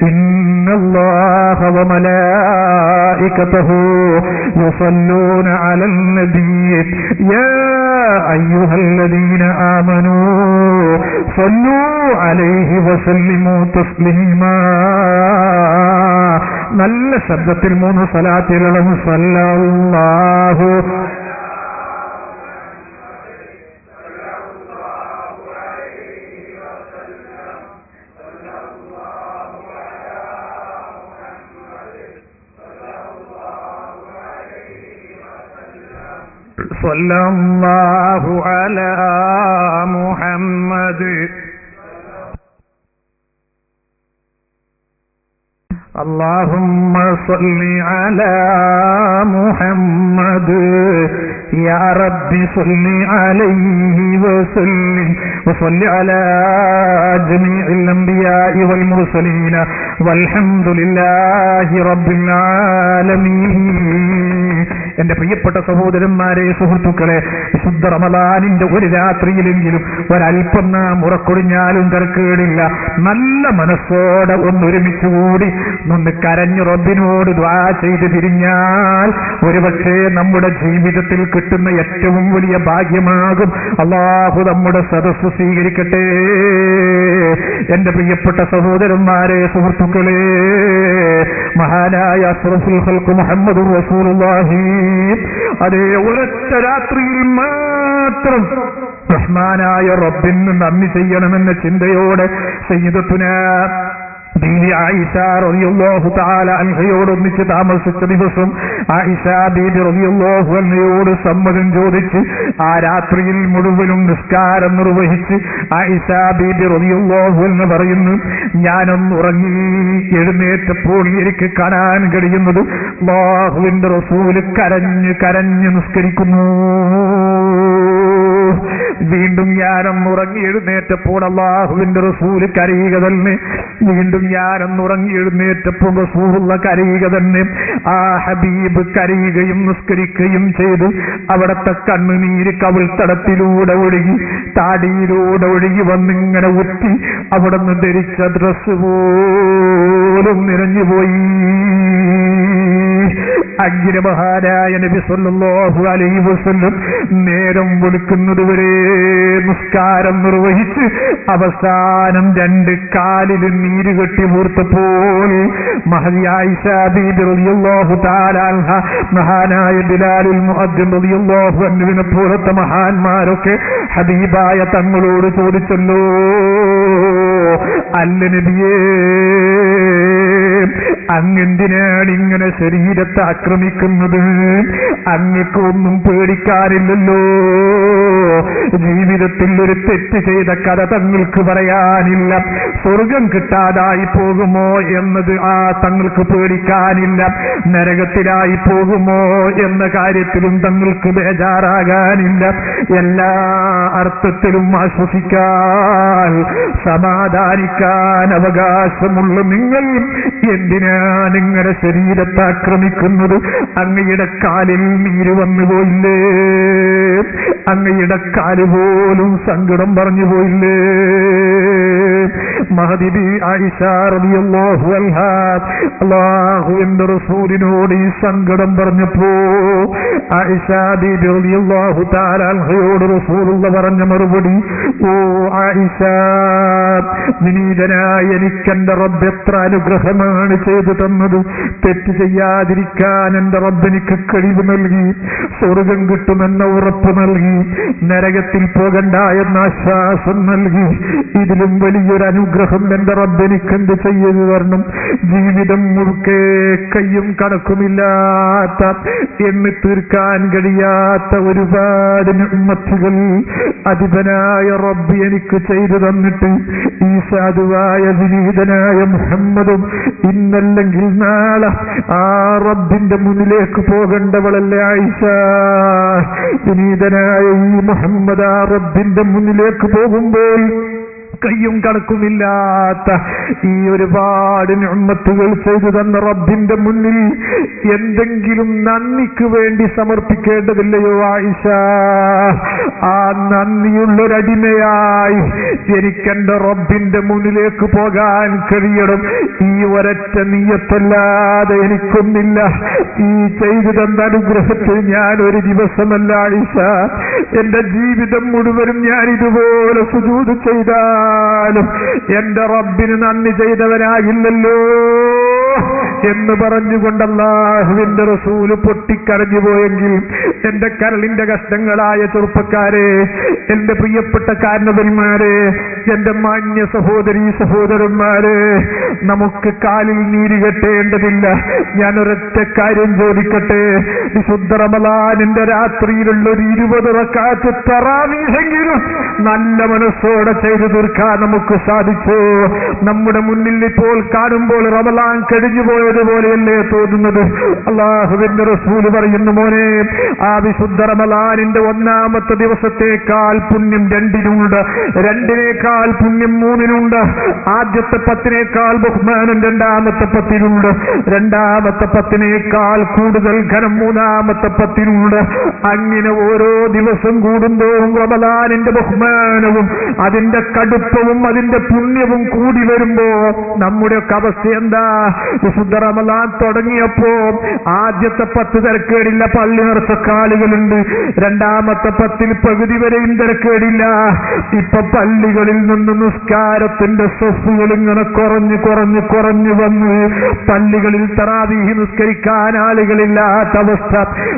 ഇന്നല്ലാഹ വമലായികതഹു യുസല്ലൂന അലൻ നബി യാ അയ്യുഹല്ലദീന ആമനൂ സല്ലൂ അലൈഹി വസല്ലിമൂ തസ്ലീമാ. നല്ല ശബ്ദത്തിൽ 3 സ്വലാത്തുകളും സല്ലല്ലാഹു സല്ലല്ലാഹു അലാ മുഹമ്മദ്. اللهم صل على محمد يا رب صل عليه وسلم وصل على جميع الأنبياء والمرسلين والحمد لله رب العالمين. എന്റെ പ്രിയപ്പെട്ട സഹോദരന്മാരെ, സുഹൃത്തുക്കളെ, വിശുദ്ധ റമളാനിന്റെ ഒരു രാത്രിയിലെങ്കിലും ഒരൽപ്പം നാം ഉറക്കൊടിഞ്ഞാലും തിരക്കേടില്ല. നല്ല മനസ്സോടെ ഒന്നൊരുമിച്ച് കൂടി ഒന്ന് കരഞ്ഞു റബ്ബിനോട് ദുആ ചെയ്ത് തിരിഞ്ഞാൽ ഒരുപക്ഷേ നമ്മുടെ ജീവിതത്തിൽ കിട്ടുന്ന ഏറ്റവും വലിയ ഭാഗ്യമാകും. അല്ലാഹു നമ്മുടെ സദസ്സ് സ്വീകരിക്കട്ടെ. എന്റെ പ്രിയപ്പെട്ട സഹോദരന്മാരെ, സുഹൃത്തുക്കളെ, മഹാനായ അഷ്റഫുൽ ഖൽഖ് മുഹമ്മദുർ റസൂലുള്ളാഹി അതേ ഒരൊറ്റ രാത്രിയിൽ മാത്രം റഹ്മാനായ റബ്ബിന് നന്ദി ചെയ്യണമെന്ന ചിന്തയോടെ സയ്യിദത്തുനാ ബീവി ആയിഷ റളിയല്ലാഹു തആല അൻഹയോടൊന്നിച്ച് താമസിച്ച ദിവസം ആയിഷ ബീബി റളിയല്ലാഹു അൻഹയോട് സമ്മതം ചോദിച്ച് ആ രാത്രിയിൽ മുഴുവനും നിസ്കാരം നിർവഹിച്ച് ആയിഷ ബീബി റളിയല്ലാഹു അൻഹ പറയുന്നു, ഞാനൊന്ന് ഉറങ്ങി എഴുന്നേറ്റപ്പോൾ എനിക്ക് കാണാൻ കഴിയുന്നത് അല്ലാഹുവിന്റെ റസൂൽ കരഞ്ഞ് കരഞ്ഞ് നിസ്കരിക്കുന്നു. വീണ്ടും ഞാനൊന്ന് ഉറങ്ങി എഴുന്നേറ്റപ്പോൾ അല്ലാഹുവിന്റെ റസൂൽ കരയുക തന്നെ. വീണ്ടും ഞാനൊന്ന് ഉറങ്ങി എഴുന്നേറ്റപ്പോൾ റസൂലുള്ള കരയുക തന്നെ. ആ ഹബീബ് കരയുകയും നിസ്കരിക്കുകയും ചെയ്തു. അവിടത്തെ കണ്ണുനീര് കവിൾത്തടത്തിലൂടെ ഒഴുകി താടിയിലൂടെ ഒഴുകി വന്നിങ്ങനെ ഉറ്റി അവിടുന്ന് ധരിച്ച ഡ്രസ് പോലും നിറഞ്ഞുപോയി. അഗ്നിമഹാനായ നബി സല്ലല്ലാഹു അലൈഹി വസല്ലം നേരം വെളുക്കുന്നതുവരെ നിസ്കാരം നിർവഹിച്ച് അവസാനം 2 കാലിൽ നീര് കെട്ടി മൂർത്തപ്പോൾ മഹദിയായ ആയിഷ ബീബി റളിയല്ലാഹു തആല അൻഹ, മഹാനായ ബിലാലുൽ മുഅദ്ദിൻ റളിയല്ലാഹു അൻഹുവിനെ പോലത്തെ മഹാന്മാരൊക്കെ ഹബീബായ തങ്ങളോട് ചോദിച്ചല്ലോ, അല്ല നബിയേ, അങ്ങെന്തിനാണ് ഇങ്ങനെ ശരീരത്തെ ആക്രമിക്കുന്നത്? അങ്ങക്കൊന്നും പേടിക്കാനില്ലല്ലോ. ജീവിതത്തിൽ ഒരു തെറ്റ് ചെയ്ത കഥ തങ്ങൾക്ക് പറയാനില്ല. സ്വർഗം കിട്ടാതായി പോകുമോ എന്നത് തങ്ങൾക്ക് പേടിക്കാനില്ല. നരകത്തിലായി പോകുമോ എന്ന കാര്യത്തിലും തങ്ങൾക്ക് ബേജാറാകാനില്ല. എല്ലാ അർത്ഥത്തിലും ആശ്വസിക്കാൻ, സമാധാനിക്കാൻ അവകാശമുള്ള നിങ്ങൾ എന്തിനാണ് ഇങ്ങനെ ശരീരത്തെ ആക്രമിക്കുന്നത്? അങ്ങയുടെ കാലിൽ നീര് വന്നു പോയില്ലേ? അങ്ങയുടെ കാല് പോലും സങ്കടം പറഞ്ഞു പോയില്ലേ? മഹദി ആയിഷ റളിയല്ലാഹു അൻഹാ അല്ലാഹുവിന്റെ റസൂലിനോട് ഈ സങ്കടം പറഞ്ഞപ്പോ ആയിഷ ബീബി റളിയല്ലാഹു തആല അൻഹയോട് റസൂലുള്ള പറഞ്ഞ മറുപടി, ഓ ആയിഷ, വിനീതനായ എനിക്കെന്റെ റബ്ബ് എത്ര അനുഗ്രഹമാണ് ചെയ്തു തന്നത്. തെറ്റ് ചെയ്യാതിരിക്കാൻ എന്റെ റബ്ബ് എനിക്ക് കഴിവ് നൽകി. സ്വർഗം കിട്ടുമെന്ന ഉറപ്പ് നൽകി. നരകത്തിൽ പോകണ്ട എന്ന ആശ്വാസം നൽകി. ഇതിലും വലിയൊരു അനുഗ്രഹം എന്റെ റബ്ബ് എനിക്കെന്ത് ചെയ്തു തരണം? ജീവിതം മുഴുക്കെ കയ്യും കണക്കുമില്ലാത്ത, എന്ന് തീർക്കാൻ കഴിയാത്ത ഒരുപാട് നിഅ്മത്തുകൾ അധിപനായ റബ്ബ് എനിക്ക് ചെയ്തു തന്നിട്ട് ഈ സാധുവായ വിനീതനായ മുഹമ്മദും ഇന്നല്ലെങ്കിൽ നാളെ ആ റബ്ബിന്റെ മുന്നിലേക്ക് പോകേണ്ടവളല്ലേ ആയിഷ? വിനീതനായ ഈ മുഹമ്മദ് ആ റബ്ബിന്റെ മുന്നിലേക്ക് പോകുമ്പോൾ കയ്യും കണക്കുമില്ലാത്ത ഈ ഒരുപാട് നിഅ്മത്തുകൾ ചെയ്തു തന്ന റബ്ബിന്റെ മുന്നിൽ എന്തെങ്കിലും നന്ദിക്ക് വേണ്ടി സമർപ്പിക്കേണ്ടതില്ലയോ ആയിഷ? ആ നന്ദിയുള്ളൊരടിമയായി എനിക്കെന്റെ റബ്ബിന്റെ മുന്നിലേക്ക് പോകാൻ കഴിയണം. ഈ ഒരൊറ്റ നിയ്യത്തല്ലാതെ എനിക്കൊന്നില്ല. ഈ ചെയ്തു തന്ന അനുഗ്രഹത്തിൽ ഞാൻ ഒരു ദിവസമല്ല ആയിഷ, എന്റെ ജീവിതം മുഴുവനും ഞാൻ ഇതുപോലെ സുജൂദ് ചെയ്താലും എന്റെ റബ്ബിന് നന്ദി ചെയ്തവനാകില്ലല്ലോ എന്ന് പറഞ്ഞുകൊണ്ട് അല്ലാഹുവിന്റെ റസൂല് പൊട്ടിക്കരഞ്ഞു പോയെങ്കിൽ എന്റെ കരളിന്റെ കഷ്ടങ്ങളായ ചെറുപ്പക്കാരെ, എന്റെ പ്രിയപ്പെട്ട കാരണവന്മാരെ, എന്റെ മാന്യ സഹോദരീ സഹോദരന്മാരെ, നമുക്ക് കാലിൽ നീര് കെട്ടേണ്ടതില്ല. ഞാൻ ഒരൊറ്റ കാര്യം ചോദിക്കട്ടെ, വിശുദ്ധ റമളാനിന്റെ രാത്രിയിലുള്ള ഒരു 20 റക്അത്ത് തറാവീഹെങ്കിലും നല്ല മനസ്സോടെ ചെയ്തു തീർക്കാൻ നമുക്ക് സാധിച്ചു. നമ്മുടെ മുന്നിൽ ഇപ്പോൾ കാണുമ്പോൾ റമളാൻ കഴിഞ്ഞു പോയതുപോലെയല്ലേ തോന്നുന്നത്? അല്ലാഹുവിന്റെ റസൂല് പറയുന്നു, മോനെ, ആ വിശുദ്ധ റമളാനിന്റെ ഒന്നാമത്തെ ദിവസത്തേക്കാൾ പുണ്യം 2-നുണ്ട്, 2-നേക്കാൾ പുണ്യം 3-നുണ്ട്. ആദ്യത്തെ 10-നേക്കാൾ ബഹുമാനം രണ്ടാമത്തെ 10-നുണ്ട്, രണ്ടാമത്തെ 10-നേക്കാൾ കൂടുതൽ ഘനം മൂന്നാമത്തെ 10-നുണ്ട്. അങ്ങനെ ഓരോ ദിവസം കൂടുന്തോറും റമളാനിന്റെ ബഹുമാനവും അതിന്റെ കടുപ്പവും അതിന്റെ പുണ്യവും കൂടി വരുമ്പോ നമ്മുടെയൊക്കെ അവസ്ഥ എന്താ? വിശുദ്ധ റമളാൻ തുടങ്ങിയപ്പോ ആദ്യത്തെ 10 തിരക്കേടില്ല, പള്ളി നിറച്ചൊക്കെ ആളുകളുണ്ട്. രണ്ടാമത്തെ 10-ൽ പകുതി വരെയും തിരക്കേടില്ല. ഇപ്പൊ പള്ളികളിൽ നിന്ന് നിസ്കാരത്തിന്റെ സ്വഫുകൾ ഇങ്ങനെ കുറഞ്ഞു കുറഞ്ഞു കുറഞ്ഞു വന്ന് പള്ളികളിൽ തറാവീഹ് നിസ്കരിക്കാൻ ആളുകളില്ലാത്ത അവസ്ഥ.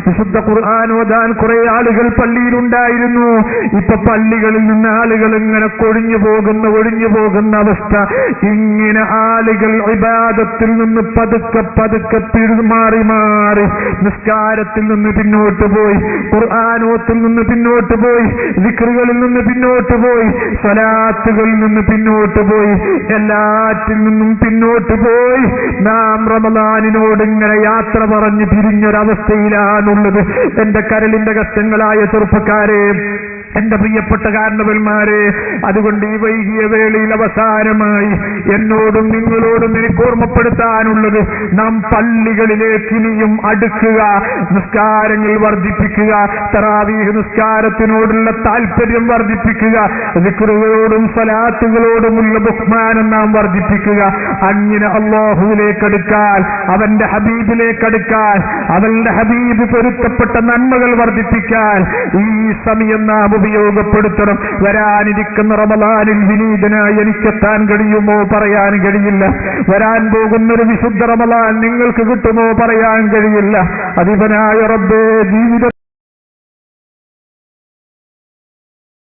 വിശുദ്ധ ഖുർആൻ ഓതാൻ കുറെ ആളുകൾ പള്ളിയിലുണ്ടായിരുന്നു. ഇപ്പൊ പള്ളികളിൽ നിന്ന് ആളുകൾ ഇങ്ങനെ ഒഴിഞ്ഞു പോകുന്ന അവസ്ഥ. ഇങ്ങനെ ആളുകൾ ഇബാദത്തിൽ നിന്ന് പതുക്കെ പതുക്കെ മാറി മാറി നിസ്കാരത്തിൽ നിന്ന് പിന്നോട്ട് പോയി, ഖുർആനോത്തിൽ നിന്ന് പിന്നോട്ട് പോയി, ദിക്റുകളിൽ നിന്ന് പിന്നോട്ട് പോയി, സ്വലാത്തുകളിൽ നിന്ന് പിന്നോട്ട് പോയി, എല്ലാറ്റിൽ നിന്നും പിന്നോട്ട് പോയി. നാം റമളാനിനോട് ഇങ്ങനെ യാത്ര പറഞ്ഞ് പിരിഞ്ഞൊരവസ്ഥയിലാണുള്ളത്. എന്റെ കരളിന്റെ കഷ്ടങ്ങളായ ചെറുപ്പക്കാരെ, എന്റെ പ്രിയപ്പെട്ട കാരണവന്മാരെ, അതുകൊണ്ട് ഈ വൈകിയ വേളയിൽ അവസാനമായി എന്നോടും നിങ്ങളോടും എനിക്ക് ഓർമ്മപ്പെടുത്താനുള്ളത്, നാം പള്ളികളിലേക്ക് ഇനിയും അടുക്കുക, നിസ്കാരങ്ങൾ വർദ്ധിപ്പിക്കുക, തറാവീഹ് നിസ്കാരത്തിനോടുള്ള താല്പര്യം വർദ്ധിപ്പിക്കുക, ദിക്റുകളോടും സ്വലാത്തുകളോടുമുള്ള ബഹുമാനം നാം വർദ്ധിപ്പിക്കുക. അങ്ങനെ അല്ലാഹുവിലേക്ക് അടുക്കാൻ, അവന്റെ ഹബീബിലേക്ക് അടുക്കാൻ, അവന്റെ ഹബീബ് പൊരുത്തപ്പെട്ട നന്മകൾ വർദ്ധിപ്പിക്കാൻ ഈ സമയം നാം ഉപയോഗപ്പെടുത്തണം. വരാനിരിക്കുന്ന റമളാനിൽ വിനീതനായി എനിക്കെത്താൻ കഴിയുമോ? പറയാൻ കഴിയില്ല. വരാൻ പോകുന്നൊരു വിശുദ്ധ റമളാൻ നിങ്ങൾക്ക് കിട്ടുമോ? പറയാൻ കഴിയില്ല. അധിപനായ റബ്ബേ, ജീവിതം